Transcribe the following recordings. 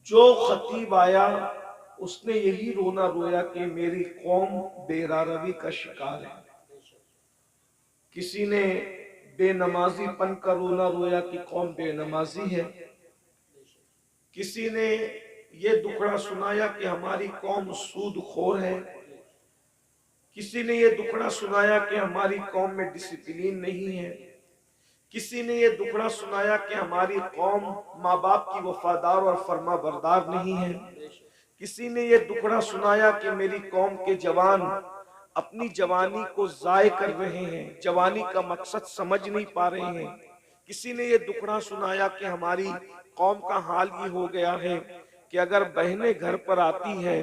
جو خطیب آیا اس نے یہی رونا رویا کہ میری قوم بے راروی کا شکار ہے. کسی نے بے نمازی پن کا رونا رویا کہ قوم بے نمازی ہے. کسی نے یہ دکھڑا سنایا کہ ہماری قوم سود خور ہے. کسی نے یہ دکھڑا سنایا کہ ہماری قوم میں ڈسپلین نہیں ہے. کسی نے یہ دکھڑا سنایا کہ ہماری قوم ماں باپ کی وفادار اور فرما بردار نہیں ہے. کسی نے یہ دکھڑا سنایا کہ میری قوم کے جوان اپنی جوانی کو ضائع کر رہے ہیں، جوانی کا مقصد سمجھ نہیں پا رہے ہیں. کسی نے یہ دکھڑا سنایا کہ ہماری قوم کا حال یہ ہو گیا ہے کہ اگر بہنیں گھر پر آتی ہیں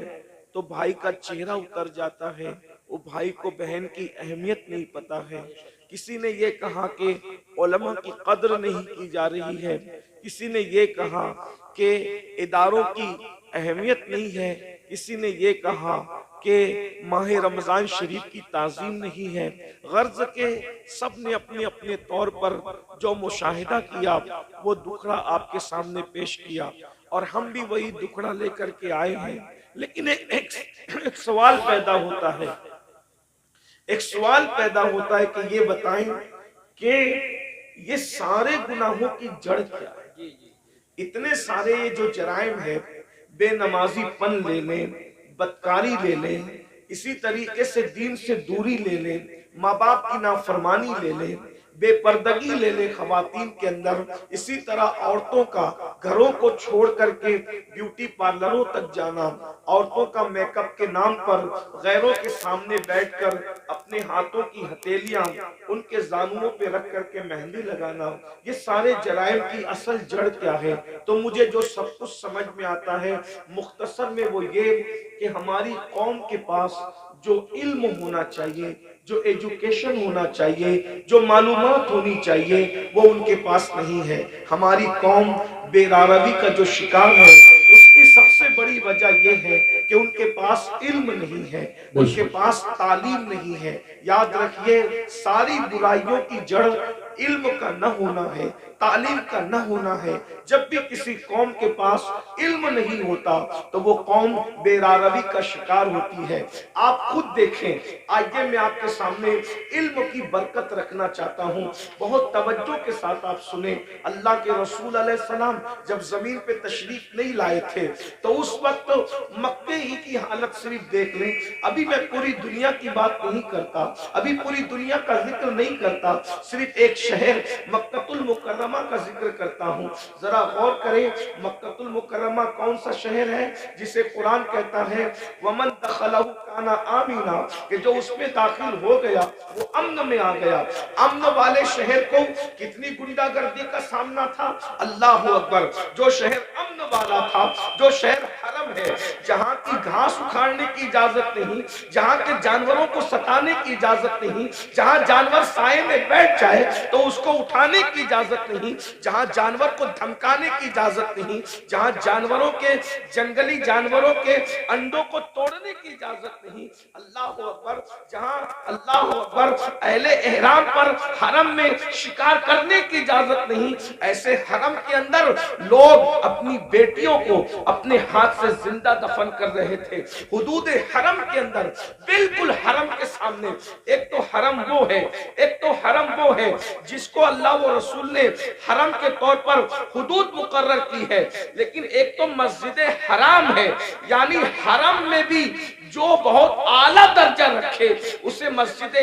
تو بھائی کا چہرہ اتر جاتا ہے، وہ بھائی کو بہن کی اہمیت نہیں پتا ہے. کسی نے یہ کہا کہ علماء کی قدر نہیں کی جا رہی ہے. کسی نے یہ کہا کہ اداروں کی اہمیت نہیں ہے. کسی نے یہ کہا کہ ماہ رمضان شریف کی تعظیم نہیں ہے. غرض کے سب نے اپنے اپنے طور پر جو مشاہدہ کیا وہ دکھڑا آپ کے سامنے پیش کیا، اور ہم بھی وہی دکھڑا لے کر کے آئے ہیں. لیکن ایک سوال پیدا ہوتا ہے، ایک سوال پیدا ہوتا ہے کہ یہ بتائیں کہ یہ سارے گناہوں کی جڑ کیا ہے؟ اتنے سارے یہ جو جرائم ہے، بے نمازی پن لے لیں، بدکاری لے لیں، اسی طریقے سے دین سے دوری لے لیں، ماں باپ کی نافرمانی لے لیں، بے پردگی لے لیں خواتین کے اندر، اسی طرح عورتوں کا گھروں کو چھوڑ کر کے بیوٹی پارلروں تک جانا، عورتوں کا میک اپ کے نام پر غیروں کے سامنے بیٹھ کر اپنے ہاتھوں کی ہتھیلیاں ان کے زانوؤں پہ رکھ کر کے مہندی لگانا، یہ سارے جرائم کی اصل جڑ کیا ہے؟ تو مجھے جو سب کچھ سمجھ میں آتا ہے مختصر میں وہ یہ کہ ہماری قوم کے پاس جو علم ہونا چاہیے، جو ایجوکیشن ہونا چاہیے، جو معلومات ہونی چاہیے، وہ ان کے پاس نہیں ہے. ہماری قوم بے راروی کا جو شکار ہے اس کی سب سے بڑی وجہ یہ ہے کہ ان کے پاس علم نہیں ہے، ان کے پاس تعلیم نہیں ہے. یاد رکھیے ساری برائیوں کی جڑ علم کا نہ ہونا ہے، تعلیم کا نہ ہونا ہے. جب بھی کسی قوم کے پاس علم نہیں ہوتا تو وہ قوم بے راروی کا شکار ہوتی ہے. آپ خود دیکھیں. آئیے میں آپ کے سامنے علم کی برکت رکھنا چاہتا ہوں، بہت توجہ کے ساتھ آپ سنیں. اللہ کے رسول علیہ السلام جب زمین پہ تشریف نہیں لائے تھے تو اس وقت مکے ہی کی حالت صرف دیکھ لیں. ابھی میں پوری دنیا کی بات نہیں کرتا، ابھی پوری دنیا کا ذکر نہیں کرتا، صرف ایک شہر مکہ المکرمہ کا ذکر کرتا ہوں. ذرا غور کریں مکہ المکرمہ کون سا شہر ہے جسے قرآن کہتا ہے وَمَن دَخَلَهُ كَانَ آمِنًا، کہ جو اس میں داخل ہو گیا وہ امن میں آ گیا. امن والے شہر کو کتنی گنڈا گردی کا سامنا تھا. اللہ اکبر. جو شہر امن والا تھا، جو شہر حرم ہے، جہاں کی گھاس اکھاڑنے کی اجازت نہیں، جہاں کے جانوروں کو ستانے کی اجازت نہیں، جہاں جانور سائے میں بیٹھ جائے تو اس کو اٹھانے کی اجازت نہیں، جہاں جانور کو دھمکانے کی اجازت نہیں، جہاں جانوروں کے جنگلی جانوروں کے انڈوں کو توڑنے کی اجازت نہیں. اللہ اکبر. جہاں اللہ اکبر اہل احرام پر حرم میں شکار کرنے کی اجازت نہیں، ایسے حرم کے اندر لوگ اپنی بیٹیوں کو اپنے ہاتھ سے زندہ دفن کر رہے تھے. حدود حرم کے اندر بالکل حرم کے سامنے. ایک تو حرم وہ ہے، ایک تو حرم وہ ہے جس کو اللہ و رسول نے حرم کے طور پر حدود مقرر کی ہے، لیکن ایک تو مسجد حرام ہے، یعنی حرم میں بھی جو بہت اعلیٰ درجہ رکھے اسے مسجد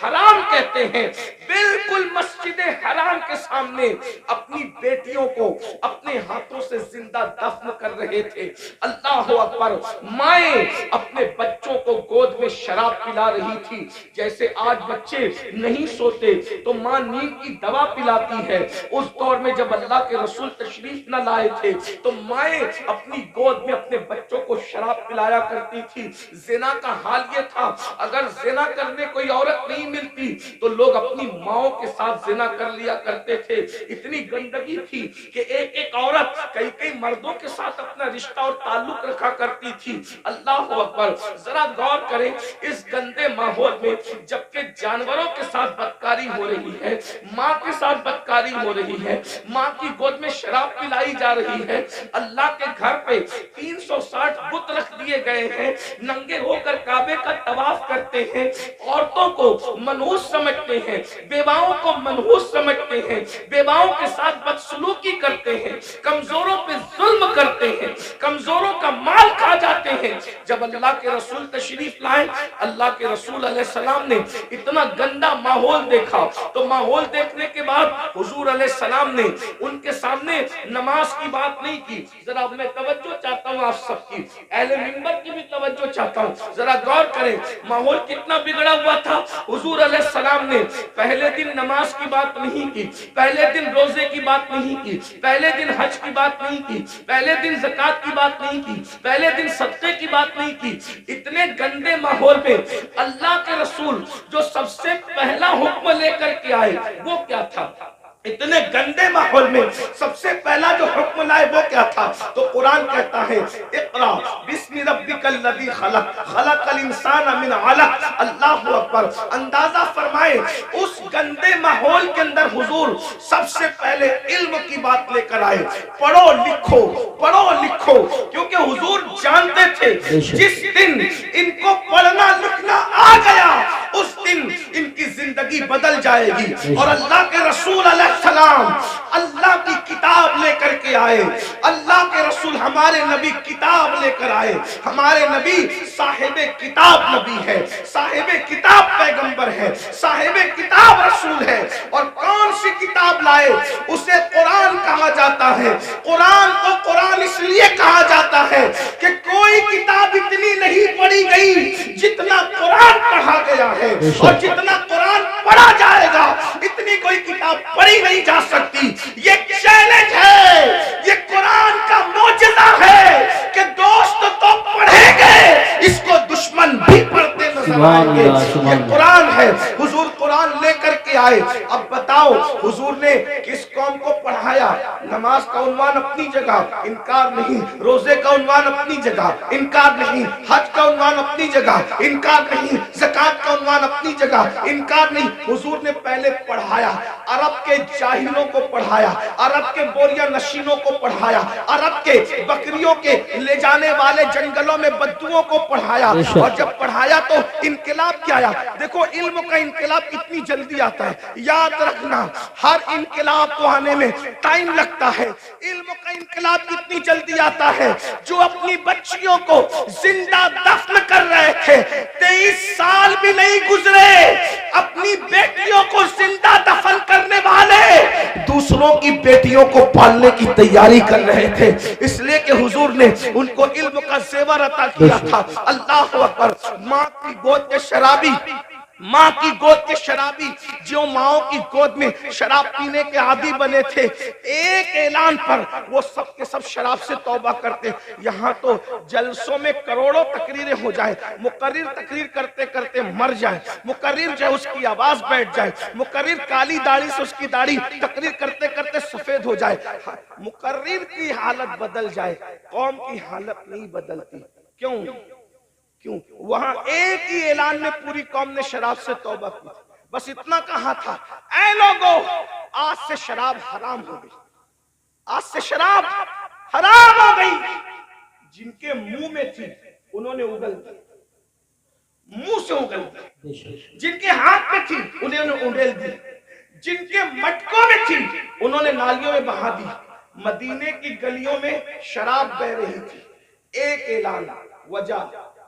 حرام کہتے ہیں. بالکل مسجد حرام کے سامنے اپنی بیٹیوں کو اپنے ہاتھوں سے زندہ دفن کر رہے تھے. اللہ اکبر. مائیں اپنے بچوں کو گود میں شراب پلا رہی تھی. جیسے آج بچے نہیں سوتے تو ماں نیند کی دوا پلاتی ہے، اس دور میں جب اللہ کے رسول تشریف نہ لائے تھے تو مائیں اپنی گود میں اپنے بچوں کو شراب پلایا کرتی تھی، زنا کا حال یہ تھا، اگر زنا کرنے کوئی عورت نہیں ملتی تو لوگ اپنی ماؤں کے ساتھ زنا کر لیا کرتے تھے۔ اتنی گندگی تھی کہ ایک ایک عورت کئی کئی مردوں کے ساتھ اپنا رشتہ اور تعلق رکھا کرتی تھی۔ اللہ اکبر، ذرا غور کریں اس گندے ماحول میں جبکہ جانوروں کے ساتھ بدکاری ہو رہی ہے، ماں کے ساتھ بدکاری ہو رہی ہے، ماں کی گود میں شراب پلائی جا رہی ہے، اللہ کے گھر پہ 360 بت رکھ دیے گئے ہیں، ننگے ہو کر کعبے کا طواف کرتے ہیں، عورتوں کو منحوس سمجھتے ہیں، بیواؤں کو منحوس سمجھتے ہیں، بیواؤں کے ساتھ بدسلوکی کرتے ہیں، کمزوروں پہ ظلم کرتے ہیں، کمزوروں کا مال کھا جاتے ہیں۔ جب اللہ کے رسول تشریف لائے، اللہ کے رسول علیہ السلام نے اتنا گندا ماحول دیکھا تو ماحول دیکھنے کے بعد حضور علیہ السلام نے ان کے سامنے نماز کی بات نہیں کی۔ ذرا میں توجہ چاہتا ہوں آپ سب کی، اہل منبر کی بھی توجہ چاہتا ہوں، ذرا غور کریں ماحول کتنا بگڑا ہوا تھا۔ حضور علیہ السلام نے پہلے دن نماز کی بات نہیں کی، پہلے دن روزے کی بات نہیں کی، پہلے دن حج کی بات نہیں کی، پہلے دن زکوٰۃ کی بات نہیں کی، پہلے دن صدقے کی بات نہیں کی۔ اتنے گندے ماحول میں اللہ کے رسول جو سب سے پہلا حکم لے کر کے آئے وہ کیا تھا؟ اتنے گندے ماحول میں سب سے پہلا جو حکم لائے وہ کیا تھا؟ تو قرآن کہتا ہے اقرا بسم ربک الذی خلق خلق الانسان من علق۔ اللہ اکبر، اندازہ فرمائے اس گندے ماحول کے اندر حضور سب سے پہلے علم کی بات لے کر آئے، پڑھو لکھو پڑھو لکھو، کیونکہ حضور جانتے تھے جس دن ان کو پڑھنا لکھنا آ گیا اس دن ان کی زندگی بدل جائے گی۔ اور اللہ کے رسول علیہ السلام اللہ کی کتاب لے کر کے آئے، اللہ کے رسول ہمارے نبی کتاب لے کر آئے، ہمارے نبی صاحب کتاب نبی ہے، صاحب کتاب پیغمبر ہے، صاحب کتاب رسول ہے۔ اور کون سی کتاب لائے؟ اسے قرآن کہا جاتا ہے۔ قرآن کو قرآن اس لیے کہا جاتا ہے کہ کوئی کتاب اتنی نہیں پڑھی گئی جتنا قرآن پڑھا گیا ہے، اور جتنا قرآن پڑھا جائے گا اتنی کوئی کتاب پڑھی نہیں جا سکتی۔ یہ چیلنج ہے، یہ قرآن کا معجزہ ہے کہ دوست تو پڑھیں گے، اس کو دشمن بھی پڑھتے نظر آئیں گے۔ یہ قرآن ہے، حضور قرآن لے کر کے آئے۔ اب بتاؤ حضور نے کس قوم کو پڑھایا؟ نماز کا عنوان اپنی جگہ، انکار نہیں، روزے کا عنوان اپنی جگہ، انکار نہیں، حج کا عنوان اپنی جگہ، انکار نہیں، زکوٰۃ کا عنوان اپنی جگہ، انکار نہیں۔ حضور نے پہلے پڑھایا، عرب کے جاہلوں کو پڑھایا، عرب کے بوریہ نشینوں کو پڑھایا، عرب کے بکریوں کے لے جانے والے جنگلوں میں بدوؤں کو پڑھایا۔ اور جب پڑھایا تو انقلاب کیا آیا؟ دیکھو علم کا انقلاب کتنی جلدی آتا ہے، یاد رکھنا ہر انقلاب کو آنے میں ٹائم لگتا ہے، علم کا انقلاب کتنی جلدی آتا ہے۔ جو اپنی بچیوں کو زندہ دفن کر رہے تھے 23 سال بھی نہیں گزرے، اپنی بیٹیوں کو زندہ دفن کرنے والے دوسروں کی بیٹیوں کو پالنے کی تیاری کر رہے تھے، اس لیے کہ حضور نے ان کو علم کا زیور عطا کیا تھا۔ اللہ اکبر، ماں کی گود کے شرابی، ماں کی گود کے شرابی جو ماؤں کی گود میں شراب پینے کے عادی بنے تھے، ایک اعلان پر وہ سب کے سب شراب سے توبہ کرتے۔ یہاں تو جلسوں میں کروڑوں تقریریں ہو جائیں، مقرر تقریر کرتے کرتے مر جائے، مقرر جو اس کی آواز بیٹھ جائے، مقرر کالی داڑھی سے اس کی داڑھی تقریر کرتے کرتے سفید ہو جائے، مقرر کی حالت بدل جائے، قوم کی حالت نہیں بدلتی۔ کیوں؟ وہاں ایک ہی اعلان میں پوری قوم نے شراب سے توبہ کی، بس اتنا کہا تھا، اے لوگو آج سے شراب حرام ہو گئی، آج سے شراب حرام ہو گئی۔ جن کے منہ میں تھی انہوں نے اگل دی، منہ سے اگل دی، جن کے ہاتھ میں تھی انہوں نے اونڈیل دی، جن کے مٹکوں میں تھی انہوں نے نالیوں میں بہا دی۔ مدینے کی گلیوں میں شراب بہ رہی تھی، ایک اعلان، وجہ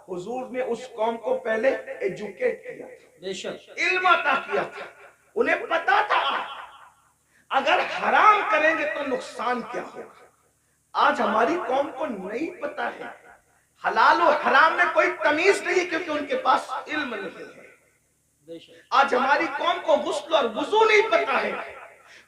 حضور نے اس قوم کو پہلے ایجوکیٹ کیا تھا، علم عطا کیا تھا، انہیں پتا تھا اگر حرام کریں گے تو نقصان کیا ہوگا۔ آج ہماری قوم کو نہیں پتا ہے، حلال و حرام میں کوئی تمیز نہیں کیونکہ ان کے پاس علم نہیں ہے۔ آج ہماری قوم کو غسل اور وضو نہیں پتا ہے،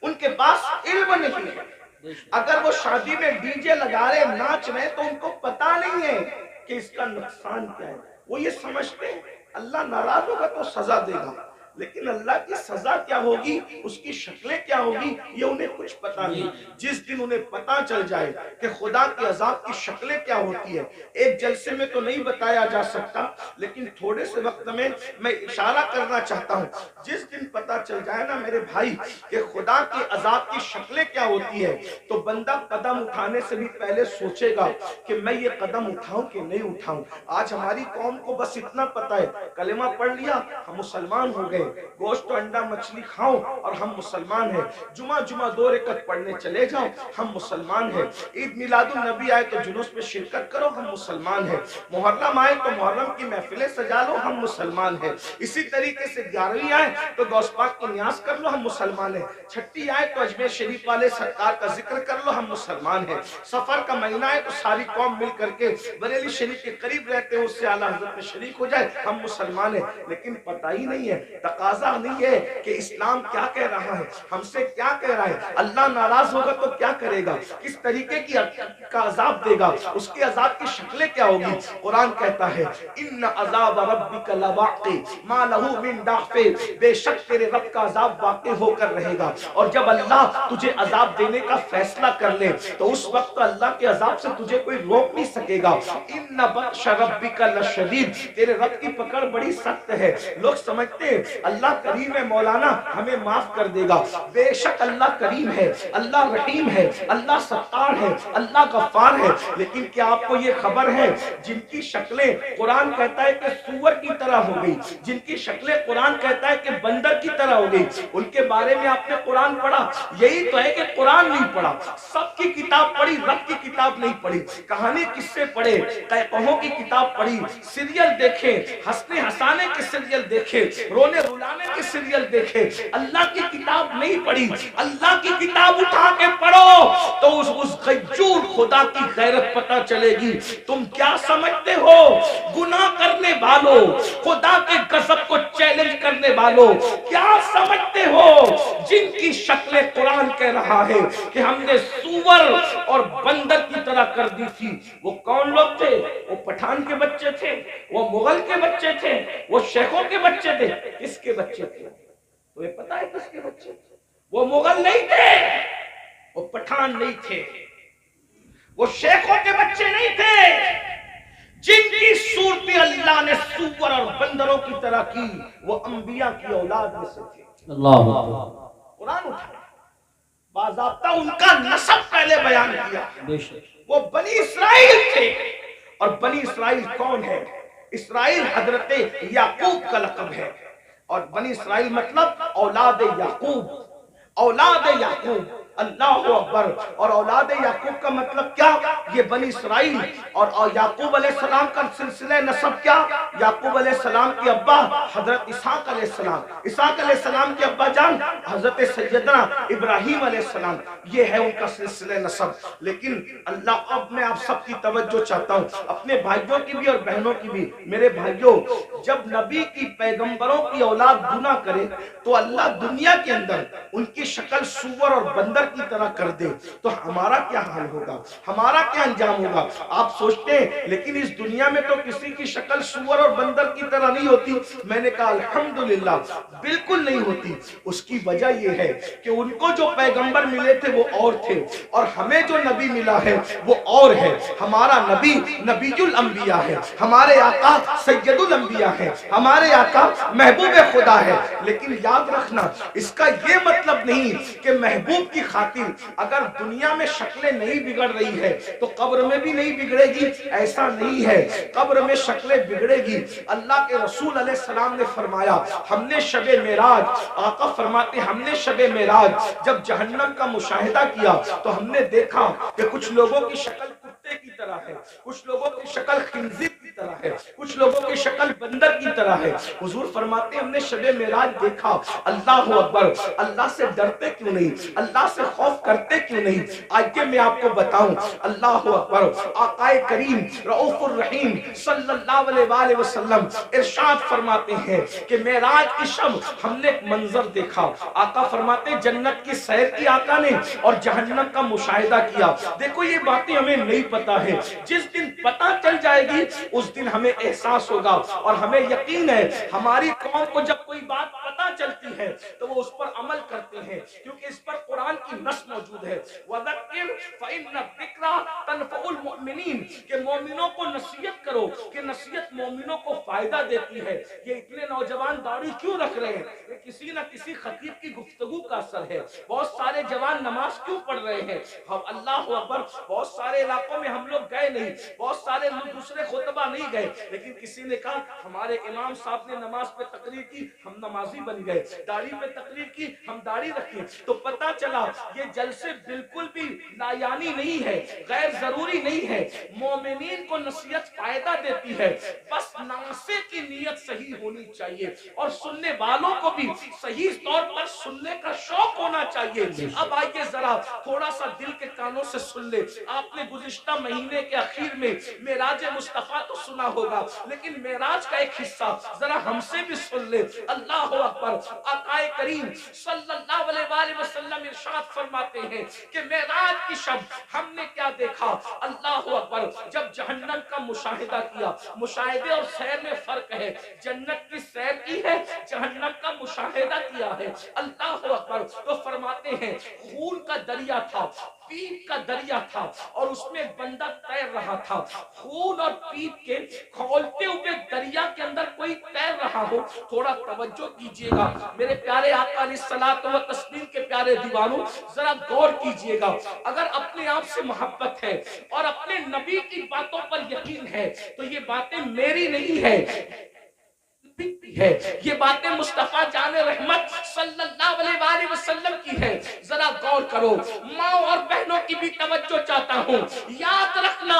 ان کے پاس علم نہیں ہے۔ اگر وہ شادی میں ڈی جے لگا رہے ناچ رہے تو ان کو پتا نہیں ہے کہ اس کا نقصان کیا ہے۔ وہ یہ سمجھتے ہیں اللہ ناراض ہوگا تو سزا دے گا، لیکن اللہ کی سزا کیا ہوگی، اس کی شکلیں کیا ہوگی، یہ انہیں کچھ پتا نہیں۔ جس دن انہیں پتا چل جائے کہ خدا کے عذاب کی شکلیں کیا ہوتی ہے، ایک جلسے میں تو نہیں بتایا جا سکتا، لیکن تھوڑے سے وقت میں اشارہ کرنا چاہتا ہوں۔ جس دن پتا چل جائے نا میرے بھائی کہ خدا کے عذاب کی شکلیں کیا ہوتی ہے، تو بندہ قدم اٹھانے سے بھی پہلے سوچے گا کہ میں یہ قدم اٹھاؤں کہ نہیں اٹھاؤں۔ آج ہماری قوم کو بس اتنا پتا ہے کلمہ پڑھ لیا ہم مسلمان ہو گئے، گوشت و انڈا مچھلی کھاؤ اور ہم مسلمان ہیں، جمعہ 2 رکعت پڑھنے چلے جاؤ ہم مسلمان ہیں، عید میلاد النبی آئے تو جلوس میں شرکت کرو ہم مسلمان ہیں، محرم آئے تو محرم کی محفلیں سجا لو ہم مسلمان ہیں، اسی طریقے سے 11ویں آئے تو غوث پاک کی نیاز کر لو ہم مسلمان ہیں، چھٹی آئے تو اجمیر شریف والے سرکار کا ذکر کر لو ہم مسلمان ہیں، سفر کا مہینہ آئے تو ساری قوم مل کر کے بریلی شریف کے قریب رہتے ہیں اس سے اعلیٰ حضرت میں شریک ہو جائے ہم مسلمان ہیں۔ لیکن پتہ ہی نہیں ہے، تقاضا نہیں ہے کہ اسلام کیا کہہ رہا ہے، ہم سے کیا کہہ رہا ہے، اللہ ناراض ہوگا تو کیا کرے گا، کس طریقے کی کا عذاب دے گا، اس کے عذاب کی شکلیں کیا ہوگی۔ قرآن کہتا ہے ان عذاب ربک لواقع ما لہ من دافع، بے شک تیرے رب کا عذاب واقع ہو کر رہے گا، اور جب اللہ تجھے عذاب دینے کا فیصلہ کر لے تو اس وقت اللہ کے عذاب سے تجھے کوئی روک نہیں سکے گا۔ ان بطش ربک لشدید، تیرے رب کی پکڑ بڑی سخت ہے۔ لوگ سمجھتے ہیں اللہ کریم ہے مولانا ہمیں معاف کر دے گا، بے شک اللہ کریم ہے، اللہ رحیم ہے، اللہ ستار ہے، اللہ غفار ہے، لیکن کیا آپ کو یہ خبر ہے جن کی شکلیں قرآن کہتا ہے کہ سور کی طرح ہو گئی، جن کی شکلیں قرآن کہتا ہے کہ بندر کی طرح ہو گئی، ان کے بارے میں آپ نے قرآن پڑھا؟ یہی تو ہے کہ قرآن نہیں پڑھا، سب کی کتاب پڑھی، رب کی کتاب نہیں پڑھی، کہانی کس سے پڑھے، قہقہوں کی کتاب پڑھی، سیریل دیکھیں، ہنسنے ہنسانے کے سیریل دیکھے، رونے رلانے کے سیریل دیکھے، اللہ کی کتاب نہیں پڑھی۔ اللہ کی کتاب اٹھا کے پڑھو تو اس غیور خدا کی غیرت پتہ چلے گی۔ تم کیا سمجھتے ہو گناہ کرنے والوں، خدا کے غضب کو چیلنج کرنے والوں، کیا سمجھتے ہو جن کی شکلیں قرآن کہہ رہا ہے کہ ہم نے سور اور بندر کی طرح کر دی تھی، وہ کون لوگ تھے؟ وہ پٹھان کے بچے تھے، وہ مغل کے بچے تھے، وہ شیخوں کے بچے تھے، کس کے بچے تھے؟ تو یہ پتہ ہے کس کے بچے تھے؟ وہ مغل نہیں تھے، وہ پٹھان نہیں تھے، وہ شیخوں کے بچے نہیں تھے، جن کی صورت اللہ نے سور اور بندروں کی طرح کی وہ انبیاء کی اولاد میں سے تھے۔ اللہ قرآن اٹھا باضابطہ ان کا نسب پہلے بیان کیا، وہ بنی اسرائیل تھے، اور بنی اسرائیل کون ہے؟ اسرائیل حضرت یعقوب کا لقب ہے، اور بنی اسرائیل مطلب اولاد یعقوب، اولاد یعقوب، اللہ اکبر۔ اور اولاد یعقوب کا مطلب کیا؟ یہ بنی اسرائیل، اور یعقوب علیہ السلام کا سلسلہ نسب کیا؟ یعقوب علیہ السلام کی ابا حضرت اسحاق علیہ السلام، اسحاق علیہ السلام کی ابا جان حضرت سیدنا ابراہیم علیہ السلام، یہ ہے ان کا سلسلہ نسب۔ لیکن اللہ، اب میں آپ سب کی توجہ چاہتا ہوں، اپنے بھائیوں کی بھی اور بہنوں کی بھی۔ میرے بھائیوں، جب نبی کی پیغمبروں کی اولاد گناہ کرے تو اللہ دنیا کے اندر ان کی شکل سور اور بندر کی طرح کر دے تو ہمارا کیا حال ہوگا، ہمارا کیا انجام ہوگا؟ آپ سوچتے ہیں لیکن اس دنیا میں تو کسی کی شکل سور اور بندر کی طرح نہیں ہوتی۔ میں نے کہا الحمدللہ بالکل نہیں ہوتی۔ اس کی وجہ یہ ہے کہ ان کو جو پیغمبر ملے تھے وہ اور تھے، اور ہمیں جو نبی ملا ہے وہ اور ہے۔ ہمارا نبی نبی الانبیاء ہے، ہمارے آقا سید الانبیاء ہے، ہمارے آقا محبوب خدا ہے۔ لیکن یاد رکھنا اس کا یہ مطلب نہیں کہ محبوب کی خاطر اگر دنیا میں شکلیں نہیں بگڑ رہی ہے تو قبر میں بھی نہیں بگڑے گی، ایسا نہیں ہے۔ قبر میں شکلیں بگڑے گی۔ اللہ کے رسول علیہ السلام نے فرمایا ہم نے شب معراج، آقا فرماتے ہم نے شب معراج جب جہنم کا مشاہدہ کیا تو ہم نے دیکھا کہ کچھ لوگوں کی شکل کتے کی طرح ہے، کچھ لوگوں کی شکل خنزیر کی طرح ہے، کچھ لوگوں کی شکل بندر کی طرح ہے۔ حضور فرماتے ہم نے شب معراج دیکھا، اللہ اکبر، اللہ سے ڈرتے کیوں نہیں، اللہ سے خوف کرتے کیوں نہیں؟ آئیے میں آپ کو بتاؤں، اللہ اکبر، آقا کریم رؤوف الرحیم صلی اللہ علیہ وآلہ وسلم ارشاد فرماتے ہیں کہ معراج کی شب ہم نے ایک منظر دیکھا۔ آقا فرماتے جنت کی سیر کی آقا نے اور جہنم کا مشاہدہ کیا۔ دیکھو یہ باتیں ہمیں نہیں پتا ہے، جس دن پتا چل جائے گی اس اس دن ہمیں احساس ہوگا اور ہمیں یقین ہے ہماری قوم کو جب کوئی بات پتہ چلتی ہے تو وہ اس پر عمل کرتے ہیں، کیونکہ اس پر قرآن کی نص موجود ہے وَذَكِّرْ فَإِنَّ الذِّكْرَىٰ تَنفَعُ الْمُؤْمِنِينَ کہ مومنوں کو نصیحت کرو کہ نصیحت مومنوں کو فائدہ دیتی ہے۔ یہ اتنے نوجوان داڑھی کیوں رکھ رہے ہیں؟ یہ کسی نہ کسی خطیب کی گفتگو کا اثر ہے۔ بہت سارے جوان نماز کیوں پڑھ رہے ہیں؟ ہم اللہ اکبر، بہت سارے علاقوں میں ہم لوگ گئے نہیں، بہت سارے دوسرے خطبہ نہیں گئے، لیکن کسی نے کہا ہمارے امام صاحب نے نماز پہ تقریر کی، ہم نمازی بن گئے، داڑھی پہ تقریر کی، ہم داڑھی رکھیں۔ تو پتہ چلا یہ جلسے بالکل بھی لایانی نہیں ہے، غیر ضروری نہیں ہے۔ مومنین کو نصیحت فائدہ دیتی ہے، بس ناصح کی نیت صحیح ہونی چاہیے اور سننے والوں کو بھی صحیح طور پر سننے کا شوق ہونا چاہیے۔ اب آئیے ذرا تھوڑا سا دل کے کانوں سے سن لے۔ آپ نے گزشتہ مہینے کے اخیر میں معراج مصطفیٰ تو سنا ہوگا، لیکن معراج کا ایک حصہ ذرا ہم سے بھی سن لے۔ اللہ اکبر، آقا کریم صلی اللہ علیہ وآلہ وسلم ارشاد فرماتے ہیں کہ معراج کی شب ہم نے کیا دیکھا؟ اللہ اکبر، جب جہنم کا مشاہدہ کیا۔ مشاہدے اور سیر میں فرق ہے، جنت کی سیر کی ہے، جہنم کا مشاہدہ کیا ہے۔ اللہ اکبر، تو فرماتے ہیں خون کا دریا تھا، پیپ کا دریا تھا اور اس میں بندہ تیر رہا تھا۔ خون اور پیپ کے کھولتے ہوئے دریا کے اندر کوئی تیر رہا ہو، تھوڑا توجہ کیجئے گا میرے پیارے آقا علیہ الصلوۃ والتسلیم کے پیارے دیوانوں، ذرا غور کیجئے گا۔ اگر اپنے آپ سے محبت ہے اور اپنے نبی کی باتوں پر یقین ہے تو یہ باتیں میری نہیں ہے، یہ باتیں مصطفیٰ جان رحمت صلی اللہ علیہ وآلہ وسلم کی ہے۔ ذرا غور کرو، ماں اور بہنوں کی بھی توجہ چاہتا ہوں، یاد رکھنا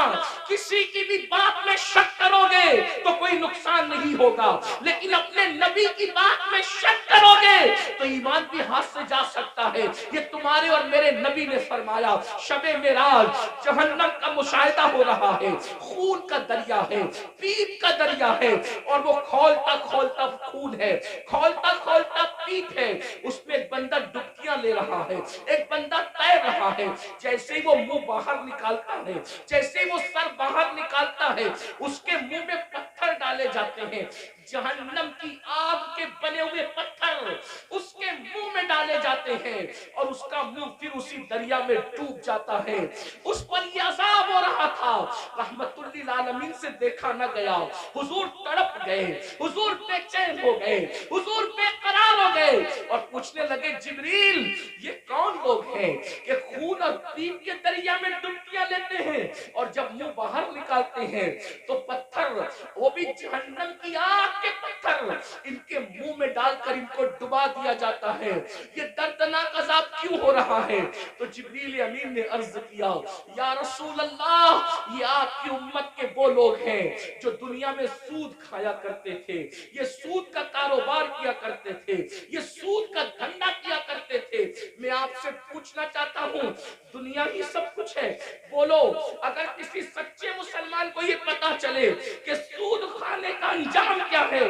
کسی کی بھی بات میں شک کرو گے تو کوئی نقصان نہیں ہوگا، لیکن اپنے نبی کی بات میں شک کرو گے تو ایمان بھی ہاتھ سے جا سکتا ہے۔ یہ تمہارے اور میرے نبی نے فرمایا شب معراج جہنم کا مشاہدہ ہو رہا ہے، خون کا دریا ہے، پیپ کا دریا ہے اور وہ کھولتا کھولتا خون ہے، کھولتا کھولتا پیپ ہے، اس میں ایک بندہ ڈبکیاں لے رہا ہے، ایک بندہ تیر رہا ہے۔ جیسے ہی وہ منہ باہر نکالتا ہے، جیسے ہی وہ سر باہر نکالتا ہے، اس کے منہ میں پتھر ڈالے جاتے ہیں، جہنم کی آگ کے بنے ہوئے پتھر اس کے منہ میں ڈالے جاتے ہیں اور اس کا منہ پھر اسی دریا میں ڈوب جاتا ہے۔ اس پر یہ عذاب ہو رہا تھا، رحمت للعالمین سے دیکھا نہ گیا، حضور تڑپ گئے، حضور بے چین ہو گئے، حضور بے قرار ہو گئے اور پوچھنے لگے جبریل یہ کون لوگ ہیں کہ خون اور پیپ کے دریا میں ڈبکیاں لیتے ہیں اور جب منہ باہر نکالتے ہیں تو پتھر، وہ بھی جہنم کی آگ کے پتھر، ان کے منہ میں ڈال کر ان کو ڈبا دیا جاتا ہے۔ یہ دردناک عذاب کیوں ہو رہا ہے؟ تو جبریل امین نے عرض کیا یا رسول اللہ، یہ آپ کی امت کے وہ لوگ ہیں جو دنیا میں سود کھایا کرتے تھے، یہ سود کا کاروبار کیا کرتے تھے، یہ سود کا دھندا کیا کرتے تھے۔ میں آپ سے پوچھنا چاہتا ہوں دنیا ہی سب کچھ ہے؟ بولو اگر کسی سچے مسلمان کو یہ پتا چلے کہ سود کھانے کا انجام کیا ہے،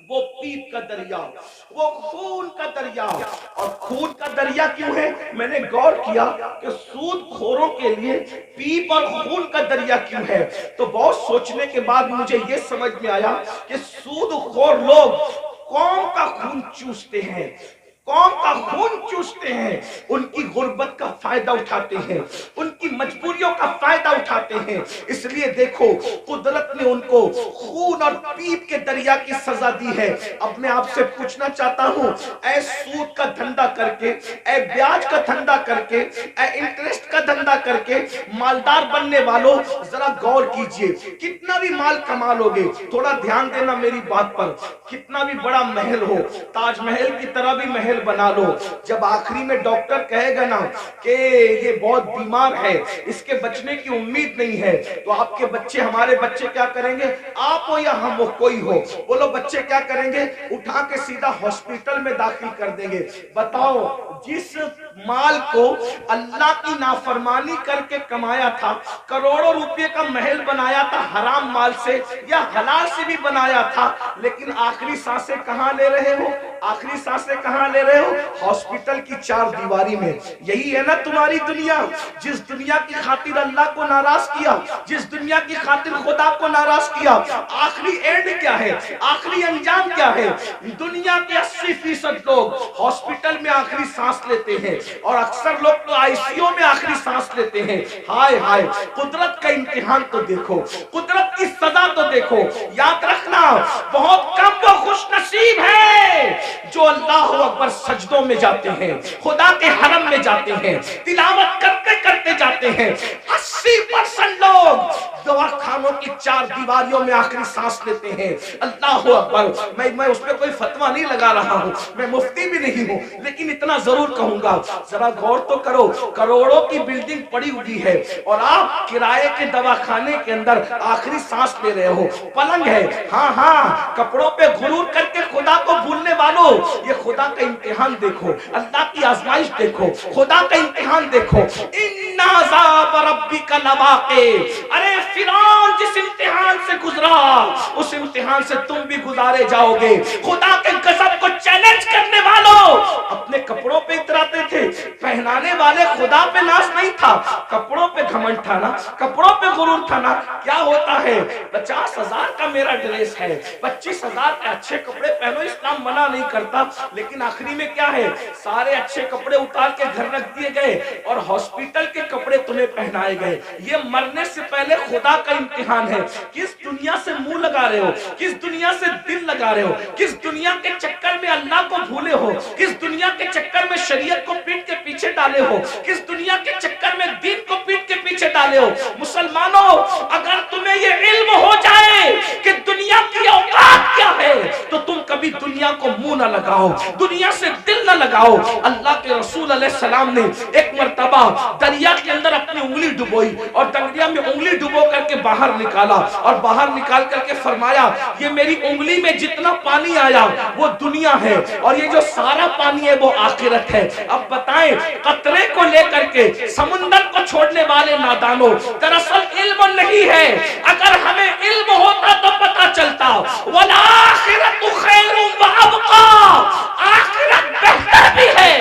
وہ پیپ کا دریا، وہ خون کا دریا۔ اور خون کا دریا کیوں ہے؟ میں نے غور کیا کہ سود خوروں کے لیے پیپ اور خون کا دریا کیوں ہے، تو بہت سوچنے کے بعد مجھے یہ سمجھ میں آیا کہ سود خور لوگ قوم کا خون چوستے ہیں، قوم کا خون چوستے ہیں، ان کی غربت کا فائدہ اٹھاتے ہیں، ان کی مجبوریوں کا فائدہ اٹھاتے ہیں۔ اس لیے دیکھو قدرت نے ان کو خون اور پیپ کے دریا کی سزا دی ہے۔ اب میں آپ سے پوچھنا چاہتا ہوں اے سود کا دھندا کر کے، اے بیاج کا دھندا کر کے، اے انٹرسٹ کا دھندا کر کے مالدار بننے والوں، ذرا غور کیجئے کتنا بھی مال کما لو گے، تھوڑا دھیان دینا میری بات پر، کتنا بھی بڑا محل ہو، تاج محل کی طرح بھی محل بنا لو، جب آخری میں ڈاکٹر کہے گا نا کہ یہ بہت بیمار ہے، اس کے بچنے کی امید نہیں ہے، تو آپ کے بچے، ہمارے بچے کیا کریں گے؟ آپ ہو یا ہم ہو، کوئی ہو، بولو بچے کیا کریں گے؟ اٹھا کے سیدھا ہاسپٹل میں داخل کر دیں گے۔ بتاؤ جس مال کو اللہ کی نافرمانی کر کے کمایا تھا، کروڑوں روپے کا محل بنایا تھا حرام مال سے یا حلال سے بھی بنایا تھا، لیکن آخری سانسیں کہاں لے رہے ہو؟ آخری سانسیں کہاں لے رہے ہو؟ ہاسپٹل کی چار دیواری میں. یہی ہے نا تمہاری دنیا. جس دنیا کی خاطر اللہ کو ناراض کیا, جس دنیا کی خاطر خدا کو ناراض کیا, آخری اینڈ کیا ہے, آخری انجام کیا ہے؟ دنیا کے 80% لوگ ہاسپٹل میں آخری سانس لیتے ہیں, اور اکثر لوگ تو آئی سی یو میں آخری سانس لیتے ہیں. ہائے ہائے, قدرت کا امتحان تو دیکھو, قدرت کی سزا تو دیکھو. یاد رکھنا, بہت کم وہ خوش نصیب ہے جو اللہ اکبر سجدوں میں جاتے ہیں, خدا کے حرم میں جاتے ہیں, تلاوت کرتے کرتے جاتے ہیں. 80% لوگ دواخانوں کی چار دیواریوں میں آخری سانس لیتے ہیں. اللہ اکبر. میں اس پہ کوئی فتویٰ نہیں لگا رہا ہوں, میں مفتی بھی نہیں ہوں, لیکن اتنا ضرور کہوں گا, ذرا غور تو کرو. کروڑوں کی بلڈنگ پڑی ہوئی ہے اور آپ کرائے کے دواخانے کے اندر آخری سانس لے رہے ہو. پلنگ ہے, ہاں ہاں, کپڑوں پہ غرور کر کے خدا کو بھولنے والوں, یہ خدا کا امتحان دیکھو, اللہ کی آزمائش دیکھو, خدا کا امتحان دیکھو. ان عذاب ربک لواقع. ارے فرعون جس امتحان سے گزرا, اس امتحان سے تم بھی گزارے جاؤ گے. خدا کے غضب کو چیلنج کرنے والوں اپنے کپڑوں پہ اتراتے تھے, پہنانے والے خدا پہ ناز نہیں تھا, کپڑوں پہ گھمنڈ تھا نا, کپڑوں پہ غرور تھا نا. کیا ہوتا ہے, 50,000 کا میرا ڈریس ہے, 25,000 کے اچھے کپڑے پہنو, اسلام منع نہیں کرتا, لیکن آخری میں کیا ہے, سارے اچھے کپڑے اتار کے گھر رکھ دیے گئے اور ہاسپٹل کے کپڑے تمہیں پہنائے گئے. یہ مرنے سے پہلے خدا کا امتحان ہے. کس دنیا سے منہ لگا رہے ہو, کس دنیا سے دل لگا رہے ہو, کس دنیا کے چکر میں اللہ کو بھولے ہو, کس دنیا کے چکر میں شریعت کو پیٹ کے پیچھے ڈالے ہو, کس دنیا کے چکر میں دین کو پیٹ کے پیچھے ڈالے ہو. مسلمانوں, اگر تمہیں یہ علم ہو جائے کہ دنیا کی اوقات کیا ہے, تو تم کبھی دنیا کو منہ نہ لگاؤ, دنیا سے دل نہ لگاؤ. اللہ کے رسول علیہ السلام نے ایک مرتبہ دریا کے اندر اپنی انگلی ڈبوئی اور دریا میں انگلی ڈبو کر کے باہر نکالا, اور باہر نکال کر کے فرمایا, یہ میری انگلی میں جتنا پانی آیا وہ دنیا ہے, اور یہ جو سارا پانی ہے وہ آخرت ہے. اب بتائیں, قطرے کو لے کر کے سمندر کو چھوڑنے والے نادانوں, دراصل علم نہیں ہے. اگر ہمیں علم ہوتا تو پتا چلتا, والآخرۃ خیر وابقیٰ, آخرت بہتر بھی ہے,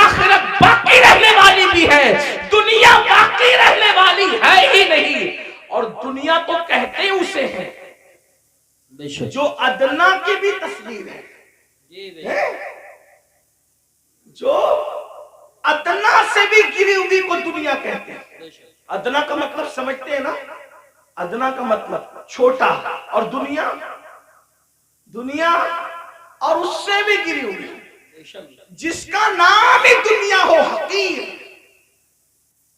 آخرت باقی رہنے والی بھی ہے, دنیا باقی رہنے والی ہے ہی نہیں. اور دنیا تو کہتے اسے ہیں جو ادنا کی بھی تصویر ہے, جو ادنا سے بھی گری ہوئی کو دنیا کہتے ہیں. ادنا کا مطلب سمجھتے ہیں نا, ادنا کا مطلب چھوٹا, اور دنیا, دنیا اور اس سے بھی گری ہوئی, جس کا نام ہی دنیا ہو, حقیر.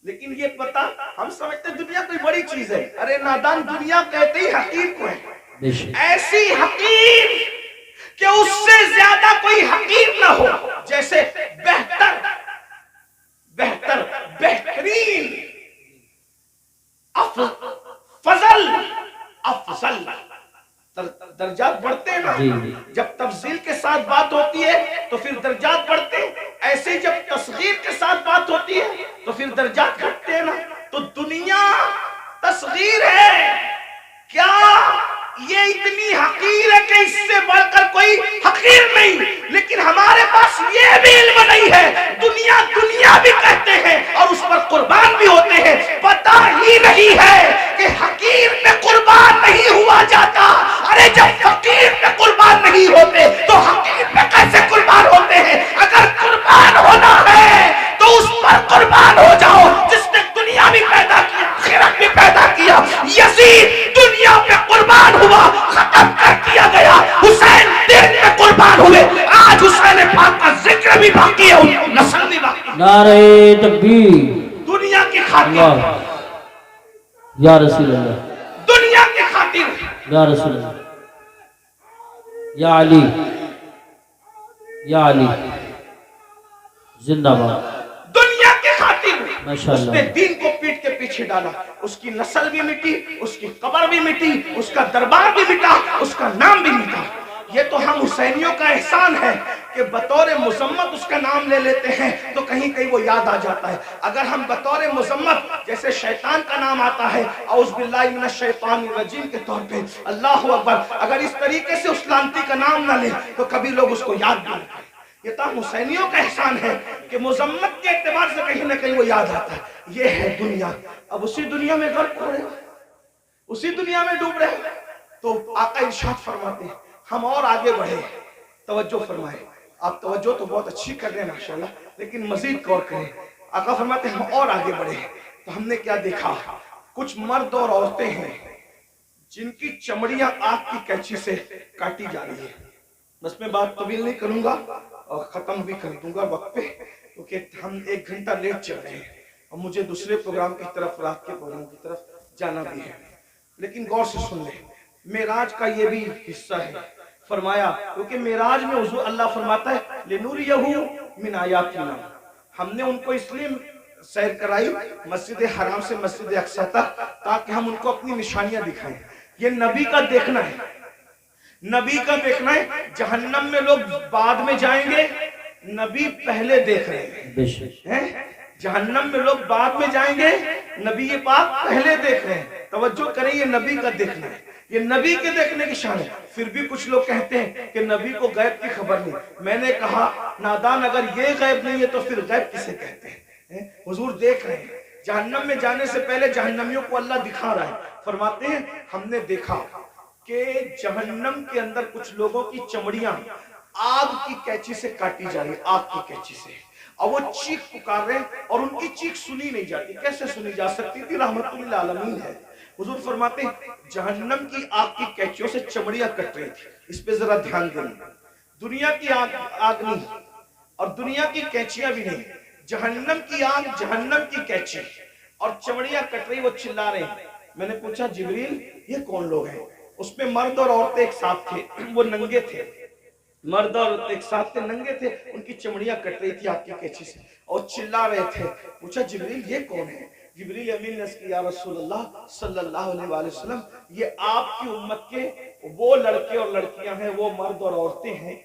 لیکن یہ پتا, ہم سمجھتے دنیا کوئی بڑی چیز ہے. ارے نادان, دنیا کہتے ہی حقیر کو ہے. ایسی حقیر کہ اس سے زیادہ کوئی حقیر نہ ہو, جیسے بہتر, بہتر, بہترین, فضل, افضل. درجات بڑھتے ہیں نا, جب تفضیل کے ساتھ بات ہوتی ہے تو پھر درجات بڑھتے ہیں, ایسے جب تصغیر کے ساتھ بات ہوتی ہے تو پھر درجات گھٹتے ہیں نا. تو دنیا تصغیر ہے کیا, یہ اتنی حقیر ہے کہ اس سے بڑھ کر کوئی حقیر نہیں. لیکن ہمارے پاس یہ بھی علم نہیں ہے, دنیا دنیا بھی کہتے ہیں اور اس پر قربان بھی ہوتے ہیں. پتہ ہی نہیں ہے کہ حقیر پہ قربان نہیں ہوا جاتا. ارے جب فقیر پہ قربان نہیں ہوتے تو حقیر پہ کیسے قربان ہوتے ہیں؟ اگر قربان ہونا ہے تو اس پر قربان ہو جاؤ جس نے دنیا بھی پیدا کیا, آخرت بھی پیدا کیا. یزید دنیا پہ قربان ہوا, ختم کر دیا گیا. حسین دین پہ قربان ہوئے, آج حسین پاک کا ذکر بھی باقی ہے, نسل بھی باقی ہے. نعرہ تکبیر, دنیا کی خاطر, یا رسول اللہ, دنیا کی خاطر, یا رسول اللہ, یا علی, یا علی زندہ باد. دنیا کی خاطر ماشاءاللہ, اس نے دین کو پیٹ کے پیچھے ڈالا. اس کی نسل بھی مٹی, اس کی قبر بھی مٹی, اس کا دربار بھی مٹا, اس کا نام بھی مٹا. یہ تو ہم حسینیوں کا احسان ہے کہ بطور مذمت اس کا نام لے لیتے ہیں تو کہیں کہیں وہ یاد آ جاتا ہے. اگر ہم بطور مذمت جیسے شیطان کا نام آتا ہے اعوذ باللہ من الشیطان الرجیم کے طور پہ اللہ اکبر، اگر اس طریقے سے اس لانتی کا نام نہ لیں تو کبھی لوگ اس کو یاد نہ کریں. یہ تو حسینیوں کا احسان ہے کہ مذمت کے اعتبار سے کہیں نہ کہیں وہ یاد آتا ہے. یہ ہے دنیا. اب اسی دنیا میں غرق ہو رہے ہو، اسی دنیا میں ڈوب رہے ہو. تو آقا ارشاد فرماتے ہیں ہم اور آگے بڑھے. توجہ فرمائیں. آپ توجہ تو بہت اچھی کر رہے ہیں ماشاءاللہ، لیکن مزید غور کریں. آقا فرماتے ہیں ہم اور آگے بڑھے تو ہم نے کیا دیکھا؟ کچھ مرد اور عورتیں ہیں جن کی چمڑیاں آگ کی کینچی سے کاٹی جا رہی ہے. بس میں بات طویل نہیں کروں گا اور ختم بھی کر دوں گا وقت پہ، کیونکہ ہم 1 گھنٹہ لیٹ چل رہے ہیں اور مجھے دوسرے پروگرام کی طرف، رات کے پروگرام کی طرف جانا بھی ہے. لیکن غور سے سن لیں، معراج کا یہ بھی حصہ ہے. فرمایا کیونکہ معراج میں حضور اللہ فرماتا ہے لِنُرِيَهُ مِنْ آیَاتِنَا، ہم نے ان کو اس لیے سیر کرائی مسجد حرام سے مسجد اقصی تک تاکہ ہم ان کو اپنی نشانیاں دکھائیں. یہ نبی کا دیکھنا ہے، نبی کا دیکھنا ہے. جہنم میں لوگ بعد میں جائیں گے، نبی پہلے دیکھ رہے ہیں. جہنم میں لوگ بعد میں جائیں گے، نبی پاک پہلے دیکھ رہے ہیں. توجہ کریں، یہ نبی کا دیکھنا ہے، یہ نبی کے دیکھنے کی شان ہے. پھر بھی کچھ لوگ کہتے ہیں کہ نبی کو غیب کی خبر نہیں. میں نے کہا نادان، اگر یہ غیب نہیں ہے تو پھر غیب کسے کہتے ہیں؟ حضور دیکھ رہے ہیں. جہنم میں جانے سے پہلے جہنمیوں کو اللہ دکھا رہا ہے. فرماتے ہیں ہم نے دیکھا کہ جہنم کے اندر کچھ لوگوں کی چمڑیاں آگ کی کینچی سے کاٹی جا رہی، آگ کی کینچی سے، اور وہ چیخ پکار رہے ہیں اور ان کی چیخ سنی نہیں جاتی. کیسے سنی جا سکتی تھی؟ رحمت للعالمین ہے. حضور فرماتے ہیں جہنم کی آگ کی کینچیوں سے چمڑیاں کٹ رہی تھی. اس پہ ذرا دھیان دیں. دنیا کی آگ نہیں اور دنیا کی کینچیاں بھی نہیں، جہنم کی آگ، جہنم کی کینچی اور چمڑیاں کٹ رہی. وہ چلا رہے ہیں. میں نے پوچھا جبریل یہ کون لوگ ہیں؟ اس میں مرد اور عورتیں ایک ساتھ تھے، وہ ننگے تھے. مرد اور ایک ساتھ تھے، ننگے تھے، ان کی چمڑیاں کٹ رہی تھی آگ کی کینچی سے اور چلا رہے تھے. پوچھا جبریل یہ کون ہے؟ جبریل امین نے کہا یا رسول اللہ صلی اللہ علیہ وآلہ وسلم، یہ آپ کی امت کے وہ لڑکے اور لڑکیاں ہیں، وہ مرد اور عورتیں ہیں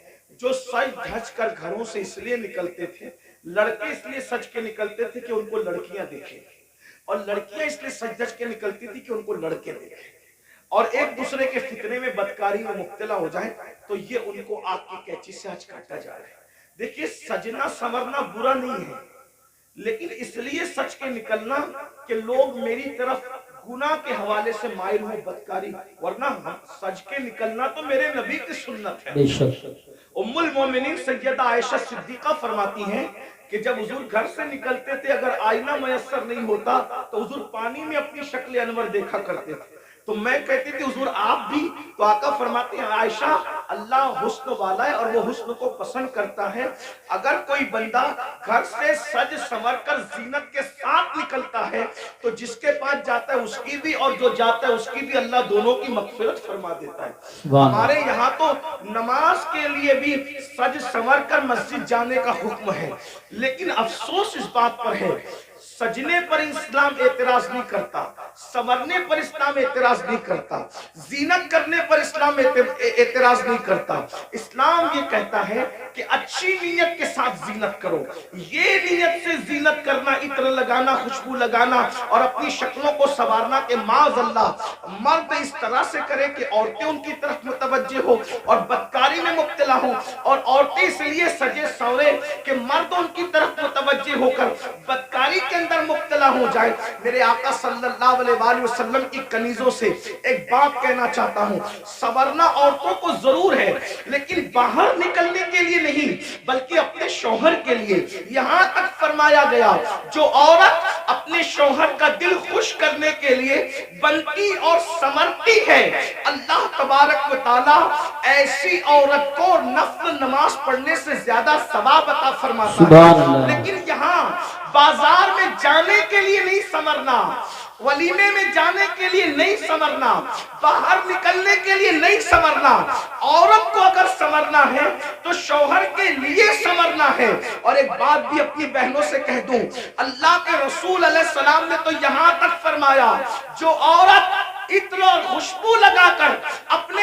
جو سج دھج کر گھروں سے اس لیے نکلتے تھے. لڑکے اس لیے سج کے نکلتے تھے کہ ان کو لڑکیاں دیکھیں، اور لڑکیاں اس لیے سج دھج کے نکلتی تھی کہ ان کو لڑکے دیکھیں اور ایک دوسرے کے فتنے میں بدکاری میں مبتلا ہو جائیں. تو یہ ان کو آگ کی کینچی سے آج کاٹا جا رہا ہے. دیکھیے سجنا سنورنا برا نہیں ہے، لیکن اس لیے سچ کے نکلنا کہ لوگ میری طرف گناہ کے حوالے سے مائل ہوں، بدکاری، ورنہ سج کے نکلنا تو میرے نبی کی سنت ہے. ام المومنین سیدہ عائشہ صدیقہ فرماتی ہیں کہ جب حضور گھر سے نکلتے تھے اگر آئینہ میسر نہیں ہوتا تو حضور پانی میں اپنی شکل انور دیکھا کرتے تھے. تو میں کہتی تھی حضور آپ بھی؟ تو آقا فرماتے ہیں عائشہ اللہ حسن والا ہے اور وہ حسن کو پسند کرتا ہے. اگر کوئی بندہ گھر سے سج سنور کر زینت کے ساتھ نکلتا ہے تو جس کے پاس جاتا ہے اس کی بھی اور جو جاتا ہے اس کی بھی اللہ دونوں کی مغفرت فرما دیتا ہے. ہمارے یہاں تو نماز کے لیے بھی سج سنور کر مسجد جانے کا حکم ہے، لیکن افسوس اس بات پر ہے سجنے پر اسلام اعتراض نہیں کرتا، سنورنے پر اسلام اعتراض نہیں کرتا، زینت کرنے پر اسلام اعتراض نہیں کرتا. اسلام یہ کہتا ہے کہ اچھی نیت کے ساتھ زینت کرو. یہ نیت سے زینت کرنا، عطر لگانا، خوشبو لگانا اور اپنی شکلوں کو سنوارنا کہ معاذ اللہ مرد اس طرح سے کرے کہ عورتیں ان کی طرف متوجہ ہو اور بدکاری میں مبتلا ہوں، اور عورتیں اس لیے سجے سورے کہ مرد ان کی طرف متوجہ ہو کر بدکاری کے اندر مبتلا ہو جائے. میرے آقا صلی اللہ علیہ وآلہ وسلم کی کنیزوں سے ایک بات کہنا چاہتا ہوں، سنورنا عورتوں کو ضرور ہے لیکن باہر نکلنے کے لیے نہیں بلکہ اپنے شوہر کے لیے. یہاں تک فرمایا گیا جو عورت اپنے شوہر کا دل خوش کرنے کے لیے بنتی اور سنورتی ہے، اللہ تبارک و تعالی ایسی عورت کو نفل نماز پڑھنے سے زیادہ ثواب عطا فرماتا ہے. لیکن یہاں بازار میں جانے کے لیے نہیں سنورنا، ولیمے میں جانے کے لیے نہیں سنورنا، باہر نکلنے کے لیے نہیں سنورنا. عورت کو اگر سنورنا ہے تو شوہر کے لیے سنورنا ہے. اور ایک بات بھی اپنی بہنوں سے کہہ دوں، اللہ کے رسول علیہ السلام نے تو یہاں تک فرمایا جو عورت عطر اور خوشبو لگا کر اپنے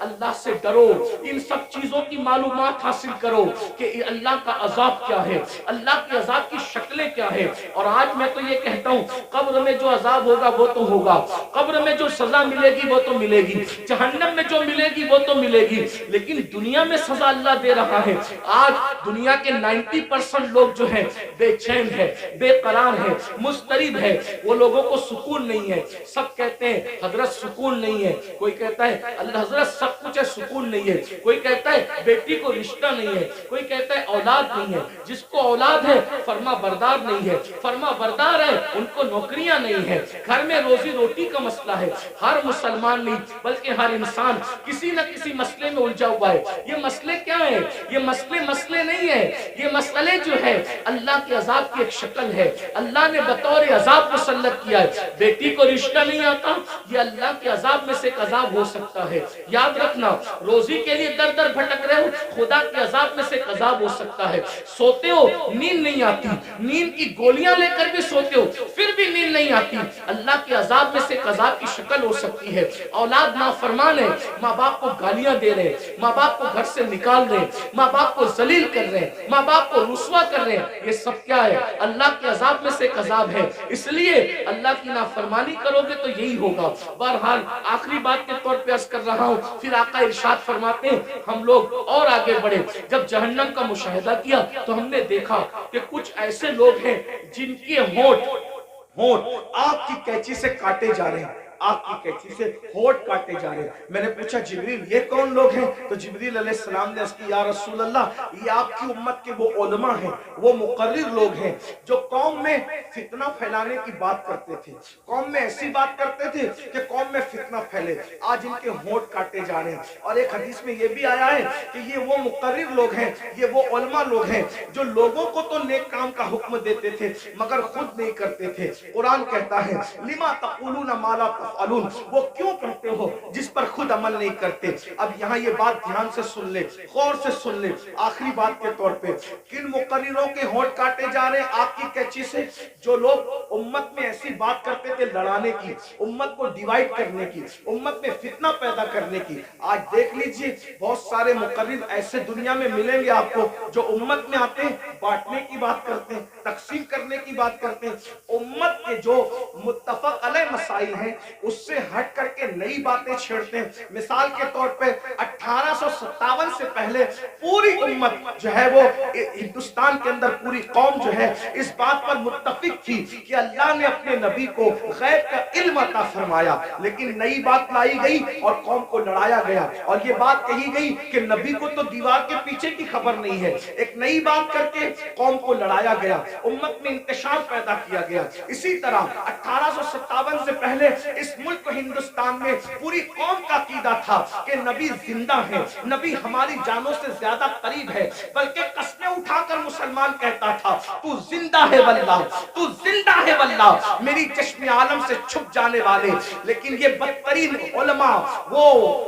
اللہ سے ڈرو، ان سب چیزوں کی معلومات حاصل کرو کہ اللہ کا عذاب کیا ہے، اللہ کے عذاب کی شکلیں کیا ہے۔ اور آج میں تو یہ کہتا ہوں قبر میں جو عذاب ہوگا وہ تو ہوگا، قبر میں جو سزا ملے گی وہ تو ملے گی، جہنم میں جو ملے گی وہ تو ملے گی، لیکن دنیا میں سزا اللہ دے رہا ہے۔ آج دنیا کے 90% لوگ جو ہیں بے چین ہے، بے قرار ہے، مضطرب ہے، وہ لوگوں کو سکون نہیں ہے۔ سب کہتے ہیں حضرت سکون نہیں ہے، کوئی کہتا ہے اللہ حضرت سب کچھ ہے سکون نہیں ہے، کوئی کہتا ہے بیٹی کو رشتہ نہیں ہے، کوئی کہتا ہے اولاد نہیں ہے۔ جس کو اولاد ہے فرما بردار نہیں ہے، فرما بردار ہے ان کو نوکریاں نہیں ہے، گھر میں روزی روٹی کا مسئلہ ہے۔ ہر مسلمان نہیں بلکہ ہر انسان کسی نہ کسی مسئلے میں الجھا ہوا ہے۔ یہ مسئلے کیا ہیں؟ یہ مسئلے نہیں ہے، یہ مسئلے جو ہے اللہ کے عذاب کی ایک شکل ہے۔ اللہ نے بطور عذاب مسلط کیا ہے۔ بیٹی کو رشتہ نہیں آتا، یہ اللہ کے عذاب میں سے ایک عذاب ہو سکتا ہے۔ یاد رکھنا، روزی کے لیے در در بھٹک رہے ہو، خدا کے عذاب میں سے ایک عذاب ہو سکتا ہے۔ سوتے ہو نیند نہیں آتی، نیند کی گولیاں لے کر بھی سوتے ہو پھر بھی نیند نہیں آتی، اللہ کے عذاب میں سے ایک عذاب کی شکل ہو سکتی ہے۔ اولاد نافرمان ہے، ماں باپ کو گالیاں دے رہے ہیں، ماں باپ کو گھر سے نکال رہے ہیں، ماں باپ کو ذلیل کر رہے ہیں، ماں باپ کو رسوا کر رہے ہیں، یہ سب کیا ہے؟ اللہ کے عذاب میں سے ایک عذاب ہے۔ اس لیے اللہ کی نافرمانی کرو گے تو یہی ہوگا۔ بہرحال آخری بات کے طور پہ عرض کر رہا ہوں، پھر آقا ارشاد فرماتے ہیں ہم لوگ اور آگے بڑھے۔ جب جہنم کا مشاہدہ کیا تو ہم نے دیکھا کہ کچھ ایسے لوگ ہیں جن کے ہونٹ آگ کی کینچی سے کاٹے جا رہے ہیں، آگ کی کینچی سے ہونٹ کاٹے جا رہے ہیں۔ میں نے پوچھا جبریل یہ کون لوگ ہیں؟ تو جبریل علیہ السلام نے عرض کی یا رسول اللہ یہ آپ کی امت کے وہ علماء ہیں، وہ مقرر لوگ ہیں جو قوم میں فتنہ پھیلانے کی بات کرتے تھے، قوم میں ایسی بات کرتے تھے کہ قوم میں فتنہ پھیلے۔ آج ان کے ہونٹ کاٹے جا رہے ہیں۔ اور ایک حدیث میں یہ بھی آیا ہے کہ یہ وہ مقرر لوگ ہیں، یہ وہ علماء لوگ ہیں جو لوگوں کو تو نیک کام کا حکم دیتے تھے مگر خود نہیں کرتے تھے۔ قرآن کہتا ہے لما تقولون ما لا تفعلون، وہ کیوں کہتے ہو جس پر خود عمل نہیں کرتے۔ اب یہاں یہ بات دھیان سے سن لے، غور سے سن لے۔ آخری بات کے طور پہ کن مقرروں کے ہونٹ کاٹے جا رہے ہیں آگ کی کینچی سے؟ جو لوگ امت میں ایسی بات کرتے تھے لڑانے کی، امت کو ڈیوائیڈ کرنے کی، امت میں فتنہ پیدا کرنے کی۔ آج دیکھ لیجئے بہت سارے مقرر ایسے دنیا میں ملیں گے آپ کو جو امت میں آتے ہیں بانٹنے کی بات کرتے ہیں، تقسیم کرنے کی بات کرتے ہیں، امت کے جو متفق علیہ مسائل ہیں اس سے ہٹ کر کے نئی باتیں چھیڑتے ہیں۔ مثال کے طور پہ 1857 سے پہلے پوری امت جو ہے وہ ہندوستان کے اندر پوری قوم جو ہے اس بات پر متفق تھی کہ اللہ نے اپنے نبی کو غیب کا علم عطا فرمایا، لیکن نئی بات لائی گئی اور قوم کو لڑایا گیا اور یہ بات کہی گئی کہ نبی کو تو دیوار کے پیچھے کی خبر نہیں ہے۔ ایک نئی بات کر کے قوم کو لڑایا گیا، امت میں انتشار پیدا کیا گیا۔ اسی طرح 1857 سے پہلے اس ملک ہندوستان میں پوری قوم کا عقیدہ تھا کہ نبی زندہ ہے، نبی ہماری جانوں سے زیادہ قریب ہے، بلکہ قسمیں اٹھا کر مسلمان کہتا تھا تو زندہ ہے واللہ، تو زندہ ہے واللہ، میری چشم عالم سے چھپ جانے والے۔ لیکن یہ بدترین علماء، وہ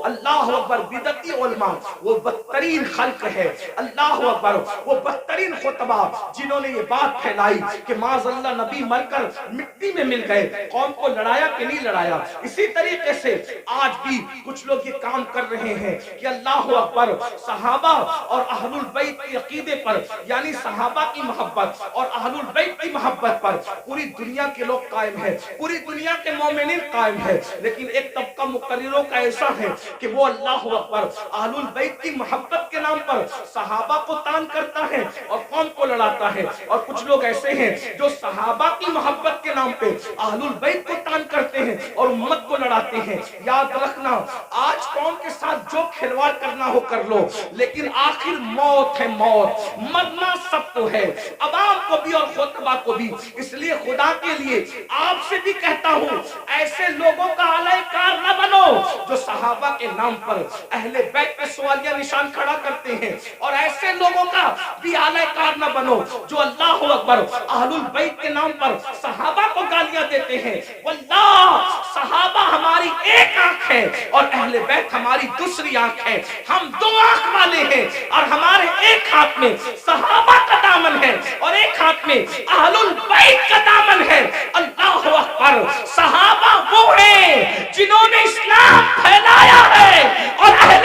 اللہ اکبر بدعتی علماء، وہ بدترین خلق ہے، اللہ اکبر، وہ بدترین خطبہ جنہوں نے یہ بات پھیلائی کہ معاذ اللہ نبی مر کر مٹی میں مل گئے، قوم کو لڑایا کہ نہیں لڑایا۔ اسی طریقے سے آج بھی کچھ لوگ یہ کام کر رہے ہیں کہ اللہ اکبر صحابہ اور اہل البیت کے عقیدے پر، یعنی صحابہ کی محبت اور اہل البیت کی محبت پر پوری دنیا کے لوگ قائم ہیں، پوری دنیا کے مومنین قائم ہیں، لیکن ایک طبقہ مقرروں کا ایسا ہے کہ وہ اللہ اکبر اہل البیت کی محبت کے نام پر صحابہ کو تان کرتا ہے اور قوم کو لڑاتا ہے، اور کچھ لوگ ایسے ہیں جو صحابہ کی محبت کے نام پہ اہل البیت کو تان کرتے ہیں اور امت کو لڑاتے ہیں۔ یاد رکھنا آج قوم کے ساتھ جو کھلواڑ کرنا ہو کر لو، لیکن آخر موت ہے، موت، مرنا سب کو ہے، عوام کو بھی اور خطبہ کو بھی۔ اس لیے خدا کے لیے آپ سے بھی کہتا ہوں ایسے لوگوں کا اعلی کار نہ بنو جو صحابہ کے نام پر اہل بیت پہ سوالیہ نشان کھڑا کرتے ہیں، اور ایسے لوگوں کا بھی اعلی کار نہ بنو جو اللہ اکبر اہل البیت کے نام پر صحابہ کو گالیاں دیتے ہیں۔ واللہ صحابہ ہماری ایک آنکھ ہے اور اہل بیت ہماری دوسری آنکھ ہے، ہم دو آنکھ والے ہیں اور ہمارے ایک ہاتھ میں صحابہ کا دامن ہے اور ایک ہاتھ میں اہل البیت کا دامن ہے۔ اللہ اکبر، صحابہ وہ ہیں جنہوں نے اسلام پھیلایا ہے اور اہل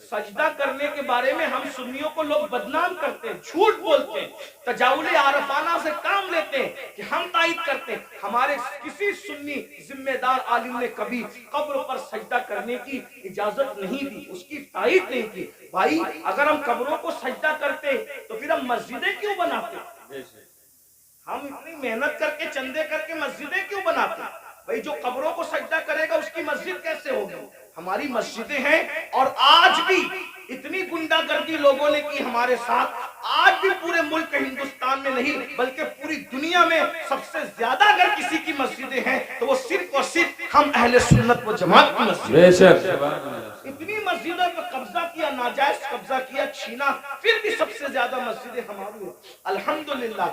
سجدہ کرنے کے بارے میں ہم سنیوں کو لوگ بدنام کرتے ہیں، جھوٹ بولتے ہیں، تجاول عارفانہ سے کام لیتے ہیں کہ ہم تائید کرتے ہیں۔ ہمارے کسی سنی ذمہ دار عالم نے کبھی قبر پر سجدہ کرنے کی اجازت نہیں دی، اس کی تائید نہیں کی۔ بھائی اگر ہم قبروں کو سجدہ کرتے تو پھر ہم مسجدیں کیوں بناتے؟ ہم اتنی محنت کر کے چندے کر کے مسجدیں کیوں بناتے؟ بھائی جو قبروں کو سجدہ کرے گا اس کی مسجد کیسے ہوگی؟ ہماری مسجدیں ہیں، اور آج بھی اتنی گنڈا گردی لوگوں نے کی ہمارے ساتھ، آج بھی پورے ملک ہندوستان میں نہیں بلکہ پوری دنیا میں سب سے زیادہ اگر کسی کی مسجدیں ہیں تو وہ صرف اور صرف ہم اہل سنت و جماعت کی مسجد۔ بے شک اتنی مسجدوں پہ قبضہ کیا، ناجائز قبضہ کیا، چھینا، پھر بھی سب سے زیادہ مسجدیں ہماری ہیں۔ الحمدللہ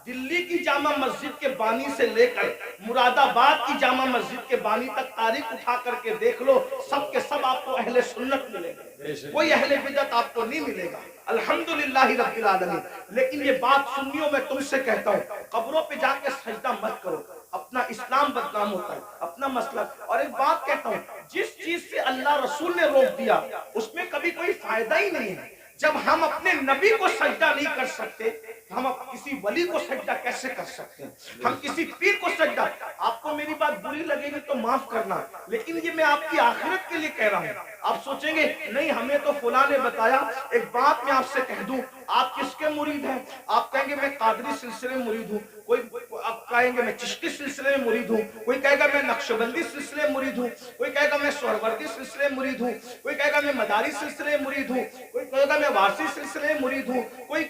دلی کی جامع مسجد کے بانی سے لے کر مراد آباد کی جامع مسجد کے بانی تک تاریخ اٹھا کر کے دیکھ لو، سب کے سب آپ کو اہل سنت ملے گا، کوئی اہل بدعت آپ کو نہیں ملے گا، الحمدللہ رب العالمین۔ لیکن یہ بات سنیوں میں تم سے کہتا ہوں، قبروں پہ جا کے سجدہ مت کرو، اپنا اسلام بدنام ہوتا ہے، اپنا مسئلہ۔ اور ایک بات کہتا ہوں، جس چیز سے اللہ رسول نے روک دیا اس میں کبھی کوئی فائدہ ہی نہیں ہے۔ جب ہم اپنے نبی کو سجدہ نہیں کر سکتے ہم کسی ولی کو سجدہ کیسے کر سکتے ہیں؟ ہم کسی پیر کو سجدہ، آپ کو میری بات بری لگے گی تو معاف کرنا، لیکن یہ میں آپ کی آخرت کے لیے کہہ رہا ہوں۔ آپ سوچیں گے نہیں ہمیں تو فلاں نے بتایا۔ ایک بات میں آپ سے کہہ دوں، آپ کس کے مرید ہیں؟ آپ کہیں گے میں قادری سلسلے میں مرید ہوں، کوئی آپ کہیں گے میں چشتی سلسلے میں مرید ہوں، کوئی کہے گا میں نقشبندی سلسلے میں مرید ہوں، کوئی کہے گا میں سہروردی سلسلے میں مرید ہوں، کوئی کہے گا میں مداری سلسلے میں مرید ہوں، کوئی کہے گا میں وارسی سلسلے میں مرید ہوں، کوئی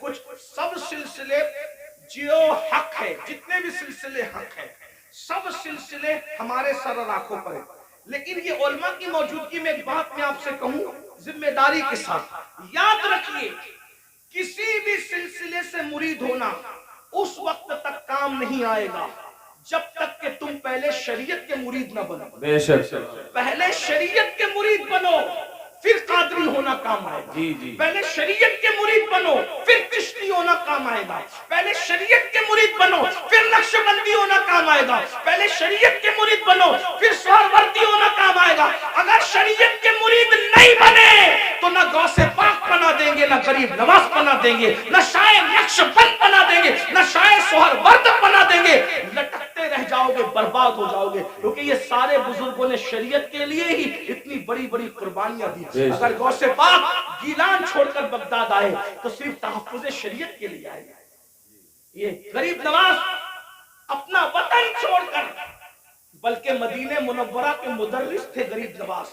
کچھ۔ سب سلسلے جو حق ہے، جتنے بھی سلسلے حق ہیں، سب سلسلے ہمارے سر اور آنکھوں پر ہیں۔ لیکن یہ علماء کی موجودگی میں ایک بات میں آپ سے کہوں ذمہ داری کے ساتھ، یاد رکھیے کسی بھی سلسلے سے مرید ہونا اس وقت تک کام نہیں آئے گا جب تک کہ تم پہلے شریعت کے مرید نہ بنو۔ بے شک پہلے شریعت کے مرید بنو پھر قادری ہونا کام آئے گا۔ جی جی پہلے شریعت کے مرید بنو پھر چشتی ہونا کام آئے گا۔ پہلے شریعت کے مرید بنو پھر نقشبندی ہونا کام آئے گا۔ پہلے شریعت کے مرید بنو پھر سہروردی ہونا کام آئے گا۔ اگر شریعت کے مرید نہیں بنے تو نہ غوث پاک بنا دیں گے، نہ غریب نواز بنا دیں گے، نہ شاعر نقشبند بنا دیں گے، نہ شاعر سہرورد بنا دیں گے، لٹکتے رہ جاؤ گے، برباد ہو جاؤ گے۔ کیونکہ یہ سارے بزرگوں نے شریعت کے لیے ہی اتنی بڑی بڑی قربانیاں دی۔ اگر غوث پاک گیلان چھوڑ کر بغداد آئے تو صرف تحفظ شریعت کے لیے آئے۔ یہ غریب نواز اپنا وطن چھوڑ کر، بلکہ مدینہ منورہ کے مدرس تھے غریب نواز،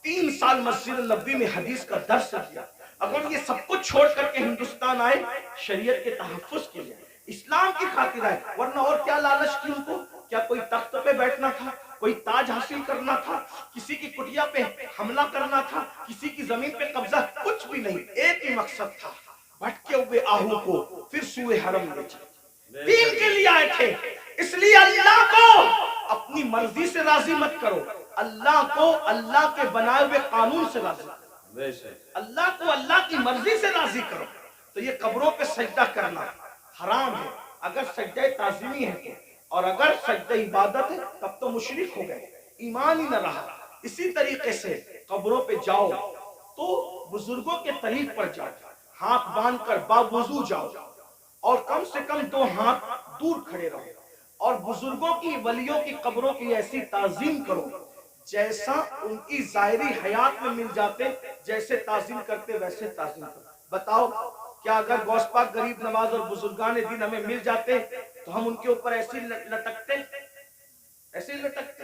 3 سال مسجد نبوی میں حدیث کا درس دیا۔ اگر یہ سب کچھ چھوڑ کر کے ہندوستان آئے شریعت کے تحفظ کے لیے، اسلام کی خاطر آئے، ورنہ اور کیا لالچ تھی ان کو؟ کیا کوئی تخت پہ بیٹھنا تھا، کوئی تاج حاصل کرنا تھا، کسی کی کٹیا پہ حملہ کرنا تھا، کسی کی زمین پہ قبضہ؟ کچھ بھی نہیں، ایک ہی مقصد تھا، بھٹکے ہوئے آہو کو پھر سوئے حرم لے جائے۔ دین کے لیے آئے تھے، اس لیے اللہ کو اپنی مرضی سے راضی مت کرو، اللہ کو اللہ کے بنائے ہوئے قانون سے راضی کرو، اللہ کو اللہ کی مرضی سے راضی کرو۔ تو یہ قبروں پہ سجدہ کرنا حرام ہے اگر سجدہ تعظیمی ہے تو، اور اگر سجدہ عبادت ہے تب تو مشرک ہو گئے، ایمان ہی نہ رہا۔ اسی طریقے سے قبروں پہ جاؤ تو بزرگوں کے طریق پر جاؤ، ہاتھ باندھ کر باوضو جاؤ، اور کم سے کم 2 ہاتھ دور کھڑے رہو، اور بزرگوں کی ولیوں کی قبروں کی ایسی تعظیم کرو جیسا ان کی ظاہری حیات میں مل جاتے، جیسے تعظیم کرتے ویسے تعظیم کرو۔ بتاؤ کیا اگر غوث پاک غریب نواز اور بزرگان دین ہمیں مل جاتے تو ہم ان کے اوپر ایسے لٹکتے، ایسے لٹکتے،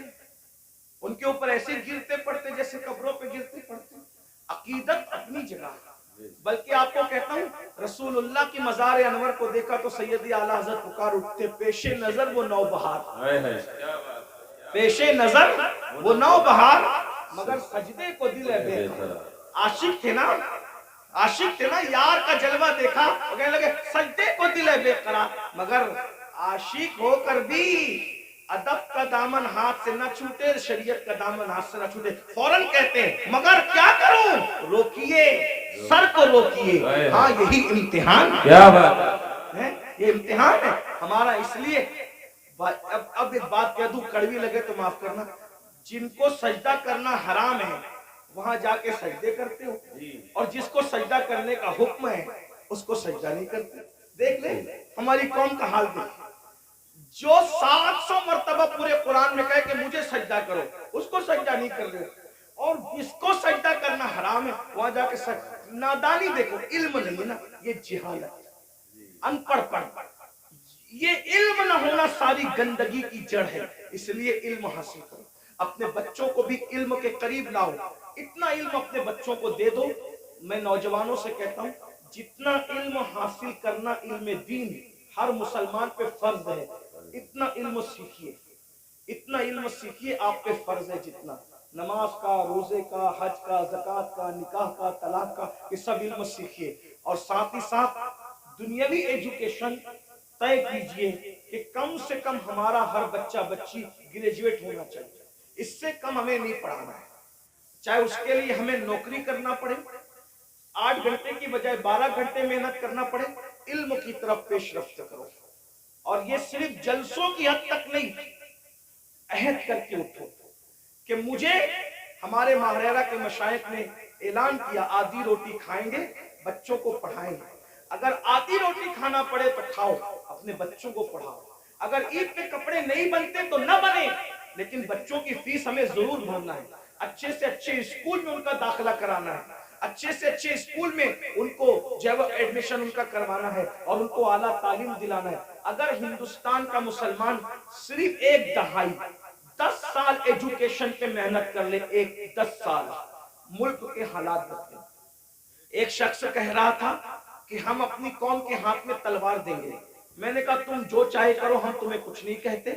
ان کے اوپر ایسے گرتے پڑتے جیسے قبروں پہ گرتے پڑتے؟ عقیدت اپنی جگہ، بلکہ آپ کو کہتا ہوں رسول اللہ کی مزار انور کو دیکھا تو سیدی اعلیٰ حضرت پکار اٹھتے، پیش نظر وہ نوبہار، پیش نظر وہ نوبہار، مگر سجدے کو دل ہے بے قرار۔ عاشق تھے نا، عاشق تھے نا، یار کا جلوہ دیکھا وہ کہنے لگے سجدے کو دل ہے بے قرار، مگر عاشق ہو کر بھی ادب کا دامن ہاتھ سے نہ چھوٹے، شریعت کا دامن ہاتھ سے نہ چھوٹے، فوراً کہتے ہیں مگر کیا کروں؟ روکیے، سر کو روکیے، ہاں یہی امتحان کیا بات ہے، یہ امتحان ہے ہمارا۔ اس لیے اب ایک بات کہہ دوں، کڑوی لگے تو معاف کرنا، جن کو سجدہ کرنا حرام ہے وہاں جا کے سجدے کرتے ہو، اور جس کو سجدہ کرنے کا حکم ہے اس کو سجدہ نہیں کرتے۔ دیکھ لیں ہماری قوم کا حال دیکھ، جو 700 مرتبہ پورے قرآن میں کہے کہ مجھے سجدہ کرو، اس کو سجدہ نہیں کر رہے، اور جس کو سجدہ کرنا حرام ہے وہاں جا کے نادانی دیکھو، علم نہیں ہے نا، یہ جہالت، ان پڑھ پڑھ، یہ علم نہ ہونا ساری گندگی کی جڑ ہے۔ اس لیے علم حاصل کرو، اپنے بچوں کو بھی علم کے قریب لاؤ، اتنا علم اپنے بچوں کو دے دو۔ میں نوجوانوں سے کہتا ہوں جتنا علم حاصل کرنا علم دین ہر مسلمان پہ فرض ہے، اتنا علم سیکھیے، اتنا علم سیکھیے، آپ پہ فرض ہے جتنا نماز کا، روزے کا، حج کا، زکوٰۃ کا، نکاح کا، طلاق کا، یہ سب علم سیکھیے، اور ساتھ ہی ساتھ دنیاوی ایجوکیشن طے کیجئے کہ کم سے کم ہمارا ہر بچہ بچی گریجویٹ ہونا چاہیے، اس سے کم ہمیں نہیں پڑھانا ہے، چاہے اس کے لیے ہمیں نوکری کرنا پڑے، 8 گھنٹے کی بجائے 12 گھنٹے محنت کرنا پڑے، علم کی طرف پیش رفت کرو۔ اور یہ صرف جلسوں کی حد تک نہیں، عہد کر کے اٹھو کہ مجھے، ہمارے ماہرہ کے مشائخ نے اعلان کیا آدھی روٹی کھائیں گے، بچوں کو پڑھائیں گے، اگر آدھی روٹی کھانا پڑے تو کھاؤ، اپنے بچوں کو پڑھاؤ، اگر عید پہ کپڑے نہیں بنتے تو نہ بنے، لیکن بچوں کی فیس ہمیں ضرور بھرنا ہے، اچھے سے اچھے اسکول میں ان کا داخلہ کرانا ہے، اچھے سے اچھے اسکول میں ان کو جو ہے ایڈمیشن ان کا کروانا ہے، اور ان کو اعلیٰ تعلیم دلانا ہے۔ اگر ہندوستان کا مسلمان صرف 1 دہائی 10 سال ایجوکیشن پہ محنت کر لے، 10 سال، ملک کے حالات بدلیں۔ ایک شخص کہہ رہا تھا کہ ہم اپنی قوم کے ہاتھ میں تلوار دیں گے، میں نے کہا تم جو چاہے کرو، ہم تمہیں کچھ نہیں کہتے،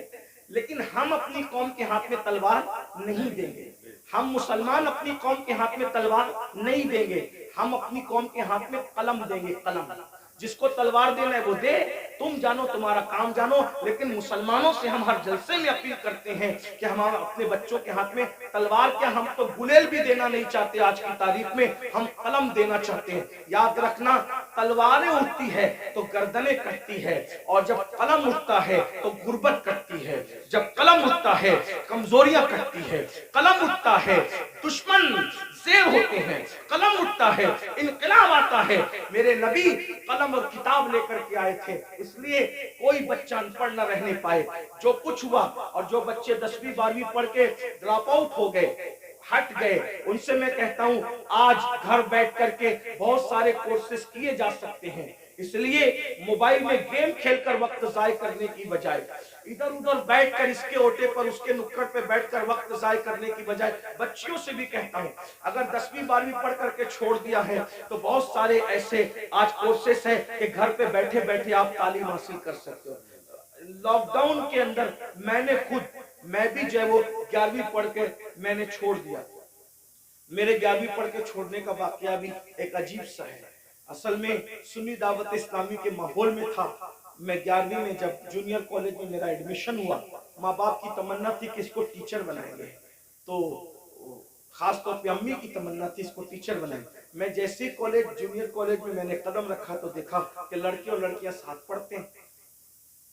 لیکن ہم اپنی قوم کے ہاتھ میں تلوار نہیں دیں گے، ہم مسلمان اپنی قوم کے ہاتھ میں تلوار نہیں دیں گے، ہم اپنی قوم کے ہاتھ میں قلم دیں گے، قلم، جس کو تلوار دینا ہے وہ دے، تم جانو تمہارا کام جانو، لیکن مسلمانوں سے ہم ہر جلسے میں اپیل کرتے ہیں کہ ہم اپنے بچوں کے ہاتھ میں تلوار کیا، ہم تو گلیل بھی دینا نہیں چاہتے، آج کی تاریخ میں ہم قلم دینا چاہتے ہیں۔ یاد رکھنا تلواریں اٹھتی ہے تو گردنیں کٹتی ہے، اور جب قلم اٹھتا ہے تو غربت کٹتی ہے، جب قلم اٹھتا ہے کمزوریاں کٹتی ہے، قلم اٹھتا ہے دشمن زیر ہوتے ہیں، قلم اٹھتا ہے انقلاب آتا ہے۔ میرے نبی قلم اور کتاب لے کر کے آئے تھے، اس لیے کوئی بچہ ان پڑھ نہ رہنے پائے۔ جو کچھ ہوا، اور جو بچے 10ویں 12ویں پڑھ کے ڈراپ آؤٹ ہو گئے، ہٹ گئے، ان سے میں کہتا ہوں آج گھر بیٹھ کر کے بہت سارے کورسز کیے جا سکتے ہیں، اس لیے موبائل میں گیم کھیل کر وقت ضائع کرنے کی بجائے، ادھر ادھر بیٹھ کر اس کے اوٹے پر اس کے نکڑ پہ بیٹھ کر وقت ضائع کرنے کی بجائے، بچیوں سے بھی کہتا ہوں اگر 10ویں 12ویں پڑھ کر کے چھوڑ دیا ہے تو بہت سارے ایسے آج کورسز ہیں کہ گھر پہ بیٹھے بیٹھے آپ تعلیم حاصل کر سکتے ہو۔ لاک ڈاؤن کے اندر میں بھی جو ہے وہ 11ویں پڑھ کے میں نے چھوڑ دیا، میرے 11ویں پڑھ کے چھوڑنے کا واقعہ بھی ایک عجیب سا ہے۔ اصل میں سنی دعوت اسلامی کے ماحول میں تھا، میں 11ویں میں جب جونیئر کالج میں میرا ایڈمیشن ہوا، ماں باپ کی تمنا تھی کہ اس کو ٹیچر بنائیں گے، تو خاص طور پہ امی کی تمنا تھی اس کو ٹیچر بنائیں۔ میں جیسے کالج جونیئر کالج میں نے قدم رکھا تو دیکھا کہ لڑکے اور لڑکیاں ساتھ پڑھتے ہیں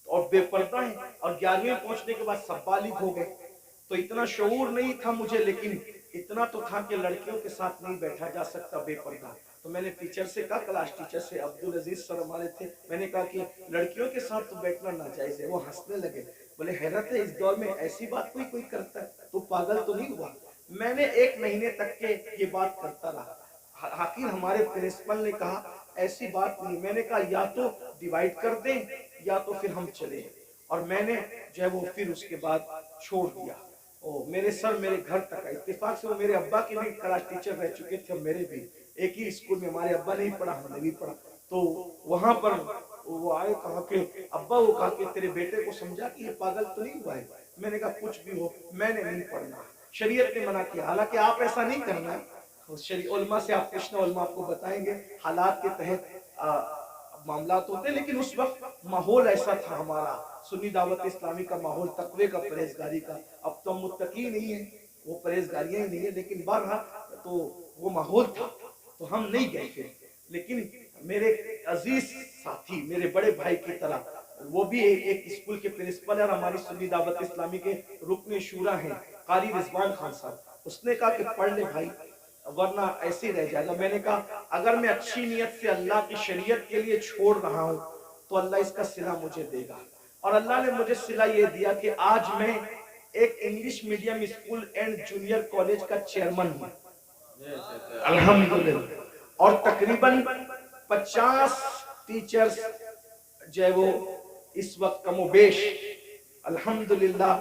اور بے پردہ ہیں، اور 11ویں پہنچنے کے بعد سب بالغ ہو گئے، تو اتنا شعور نہیں تھا مجھے، لیکن اتنا تو تھا کہ لڑکیوں کے ساتھ نہیں بیٹھا جا سکتا بے پردہ۔ تو میں نے ٹیچر سے کہا، کلاس ٹیچر سے، عبدالعزیز سر ہمارے تھے، میں نے کہا کہ لڑکیوں کے ساتھ تو بیٹھنا ناجائز ہے۔ وہ ہنسنے لگے، بولے حیرت ہے اس دور میں ایسی بات کوئی کرتا ہے، تو پاگل تو نہیں ہوا؟ میں نے 1 مہینے تک کے یہ بات کرتا رہا، آخر ہمارے پرنسپل نے کہا ایسی بات نہیں، میں نے کہا یا تو ڈیوائیڈ کر دیں یا تو پھر ہم چلیں، اور میں نے جو ہے وہ پھر اس کے بعد چھوڑ دیا۔ میرے سر میرے گھر تک آئے، اتفاق سے وہ میرے ابا کے بھی کلاس ٹیچر رہ چکے تھے، اور میرے بھی ایک ہی اسکول میں، ہمارے ابا نہیں پڑھا ہم نے بھی پڑھا، تو وہاں پر وہ آئے، کہا کہ ابا، وہ کہا کہ تیرے بیٹے کو سمجھا کہ یہ پاگل تو نہیں ہوا ہے؟ میں نے کہا کچھ بھی ہو میں نے نہیں پڑھنا، شریعت نے منع کیا، حالانکہ آپ ایسا نہیں کرنا ہے، علماء سے آپ پوچھنا، علماء آپ کو بتائیں گے حالات کے تحت معاملات ہوتے ہیں، لیکن اس وقت ماحول ایسا تھا ہمارا سنی دعوت اسلامی کا ماحول، تقوی کا، پرہیزگاری کا۔ اب تو ہم متقی نہیں ہیں، وہ پرہیزگاریاں ہی نہیں ہیں، لیکن بہرحال تو وہ ماحول تھا تو ہم نہیں گئے تھے۔ لیکن میرے عزیز ساتھی، میرے بڑے بھائی کی طرح، وہ بھی ایک اسکول کے پرنسپل اور ہماری سنی دعوت اسلامی کے رکن شورا ہیں، قاری رضوان خان صاحب، اس نے کہا کہ پڑھ لے بھائی، ورنہ ایسے ہی رہ جائے گا. میں نے کہا اگر میں اچھی نیت سے اللہ کی شریعت کے لیے چھوڑ رہا ہوں تو اللہ اس کا صلہ مجھے دے گا. اور اللہ نے مجھے صلہ یہ دیا کہ آج میں ایک English medium school and junior college کا چیئرمین ہوں الحمدللہ. اور تقریباً 50 ٹیچرز جو ہے وہ اس وقت کم و بیش الحمدللہ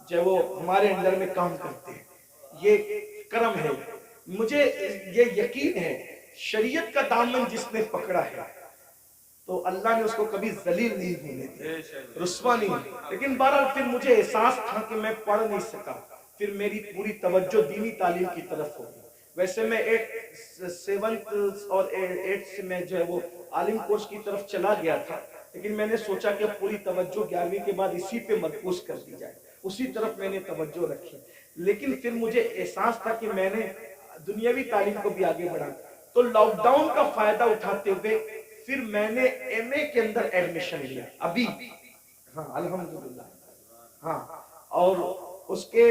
جو ہے وہ ہمارے اندر میں کام کرتے ہیں. یہ کرم ہے. مجھے یہ یقین ہے شریعت کا دامن جس نے پکڑا ہے تو اللہ نے اس کو کبھی ذلیل نہیں ہونے دیا, رسوا نہیں. لیکن بہرحال پھر مجھے احساس تھا کہ میں پڑھ نہیں سکا. پھر میری پوری توجہ دینی تعلیم کی طرف ہوگی. ویسے میں 7th اور 8th سے میں جو ہے وہ عالم کورس کی طرف چلا گیا تھا, لیکن میں نے سوچا کہ پوری توجہ 11ویں کے بعد اسی پہ مرکوز کر دی جائے, اسی طرف میں نے توجہ رکھی. لیکن پھر مجھے احساس تھا کہ میں نے دنیاوی تعلیم کو بھی آگے بڑھا. تو لاک ڈاؤن کا فائدہ اٹھاتے ہوئے پھر میں نے ایم اے کے اندر ایڈمیشن لیا ابھی. ہاں الحمدللہ. ہاں, اور اس کے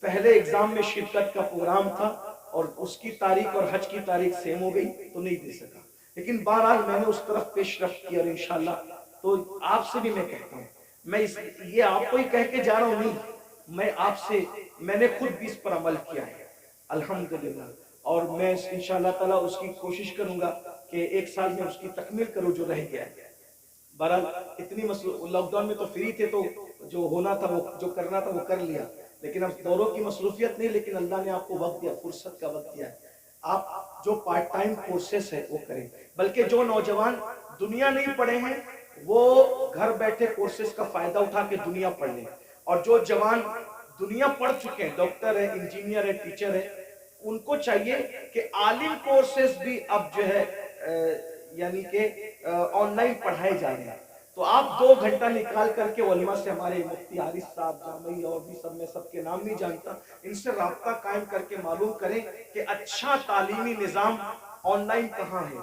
پہلے ایگزام میں شرکت کا پروگرام تھا اور اس کی تاریخ اور حج کی تاریخ سیم ہو گئی تو نہیں دے سکا. لیکن بہرحال میں نے اس طرف پیش رفت کی اور انشاءاللہ تو آپ سے بھی میں کہتا ہوں, میں یہ آپ کو ہی کہہ کے جا رہا ہوں, نہیں میں آپ سے, میں نے خود بھی اس پر عمل کیا ہے الحمدللہ. اور میں انشاءاللہ تعالیٰ اس کی کوشش کروں گا کہ 1 سال میں اس کی تکمیل کروں جو رہ گیا ہے. بہرحال اتنی لاک ڈاؤن میں تو فری تھے تو جو ہونا تھا وہ جو کرنا تھا وہ کر لیا. لیکن اب دوروں کی مصروفیت نہیں, لیکن اللہ نے آپ کو وقت دیا, فرصت کا وقت دیا ہے. آپ جو پارٹ ٹائم کورسز ہے وہ کریں. بلکہ جو نوجوان دنیا نہیں پڑھے ہیں وہ گھر بیٹھے کورسز کا فائدہ اٹھا کے دنیا پڑھ لیں. اور جو جوان دنیا پڑھ چکے ہیں, ڈاکٹر ہے, انجینئر ہے, ٹیچر ہے, ان کو چاہیے کہ عالم کورسز بھی اب جو ہے یعنی کہ آن لائن پڑھائے جا رہے ہیں. تو آپ 2 گھنٹہ نکال کر کے علماء سے, ہمارے مفتی حارث صاحب, جامعی اور بھی سب, میں سب کے نام نہیں جانتا, ان سے رابطہ قائم کر کے معلوم کریں کہ اچھا تعلیمی نظام آن لائن کہاں ہے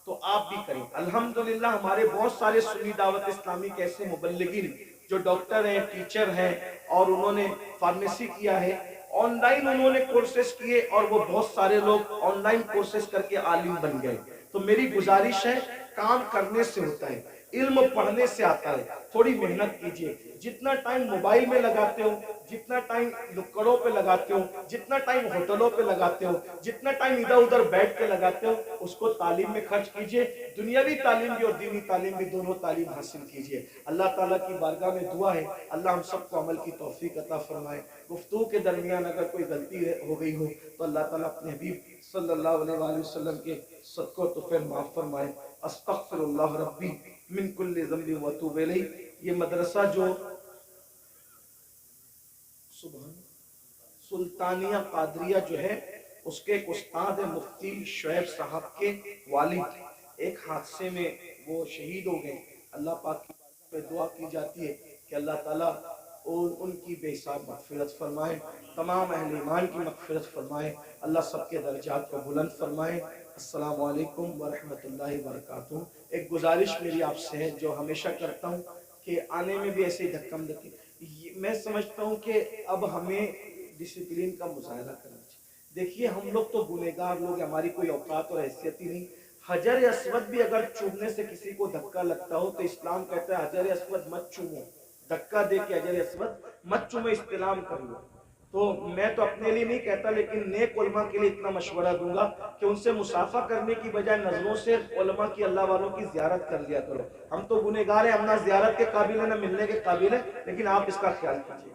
تو آپ بھی کریں. الحمدللہ ہمارے بہت سارے سنی دعوت اسلامی کے ایسے مبلغین جو ڈاکٹر ہیں, ٹیچر ہیں اور انہوں نے فارمیسی کیا ہے, آن لائن انہوں نے کورسز کیے اور وہ بہت سارے لوگ آن لائن کورسز کر کے عالم بن گئے. تو میری گزارش ہے, کام کرنے سے ہوتا ہے, علم پڑھنے سے آتا ہے. تھوڑی محنت کیجئے. جتنا ٹائم موبائل میں لگاتے ہو, جتنا ٹائم نکڑوں پہ لگاتے ہو, جتنا ٹائم ہوٹلوں پہ لگاتے ہو, جتنا ٹائم ادھر ادھر بیٹھ کے لگاتے ہو, اس کو تعلیم میں خرچ کیجئے. دنیاوی تعلیم بھی اور دینی تعلیم بھی, دونوں تعلیم حاصل کیجئے. اللہ تعالیٰ کی بارگاہ میں دعا ہے اللہ ہم سب کو عمل کی توفیق عطا فرمائے. گفتگو کے درمیان اگر کوئی غلطی ہو گئی ہو تو اللہ تعالیٰ اپنے حبیب صلی اللہ علیہ وآلہ وسلم کے صدقہ تو پھر معاف فرمائے. استغفر اللہ ربی من کل ذنب واتوب الیہ. یہ مدرسہ جو سلطانیہ قادریہ جو ہے, اس کے ایک استاد ہے مفتی شعیب صاحب کے والد, ایک حادثے میں وہ شہید ہو گئے. اللہ پاک کی پہ دعا کی جاتی ہے کہ اللہ تعالیٰ ان کی بے حساب مغفرت فرمائے, تمام اہل ایمان کی مغفرت فرمائے, اللہ سب کے درجات کو بلند فرمائے. السلام علیکم ورحمۃ اللہ وبرکاتہ. ایک گزارش میری آپ سے ہے جو ہمیشہ کرتا ہوں کہ آنے میں بھی ایسے دھکم دھکی, میں سمجھتا ہوں کہ اب ہمیں ڈسپلین کا مظاہرہ کرنا چاہیے. دیکھیے ہم لوگ تو گنہگار لوگ ہیں, ہماری کوئی اوقات اور حیثیت ہی نہیں. حجر اسود بھی اگر چومنے سے کسی کو دھکا لگتا ہو تو اسلام کہتا ہے حجر اسود مت چومو, دھکا دے کے حجر اسود مت چومو, استلام کر لو. تو میں تو اپنے لیے نہیں کہتا, لیکن نیک علماء کے لیے اتنا مشورہ دوں گا کہ ان سے مصافحہ کرنے کی بجائے نظروں سے علماء کی, اللہ والوں کی زیارت کر لیا کرو. ہم تو گنہگار ہیں, ہم نہ زیارت کے قابل ہیں نہ ملنے کے قابل ہیں, لیکن آپ اس کا خیال کیجیے.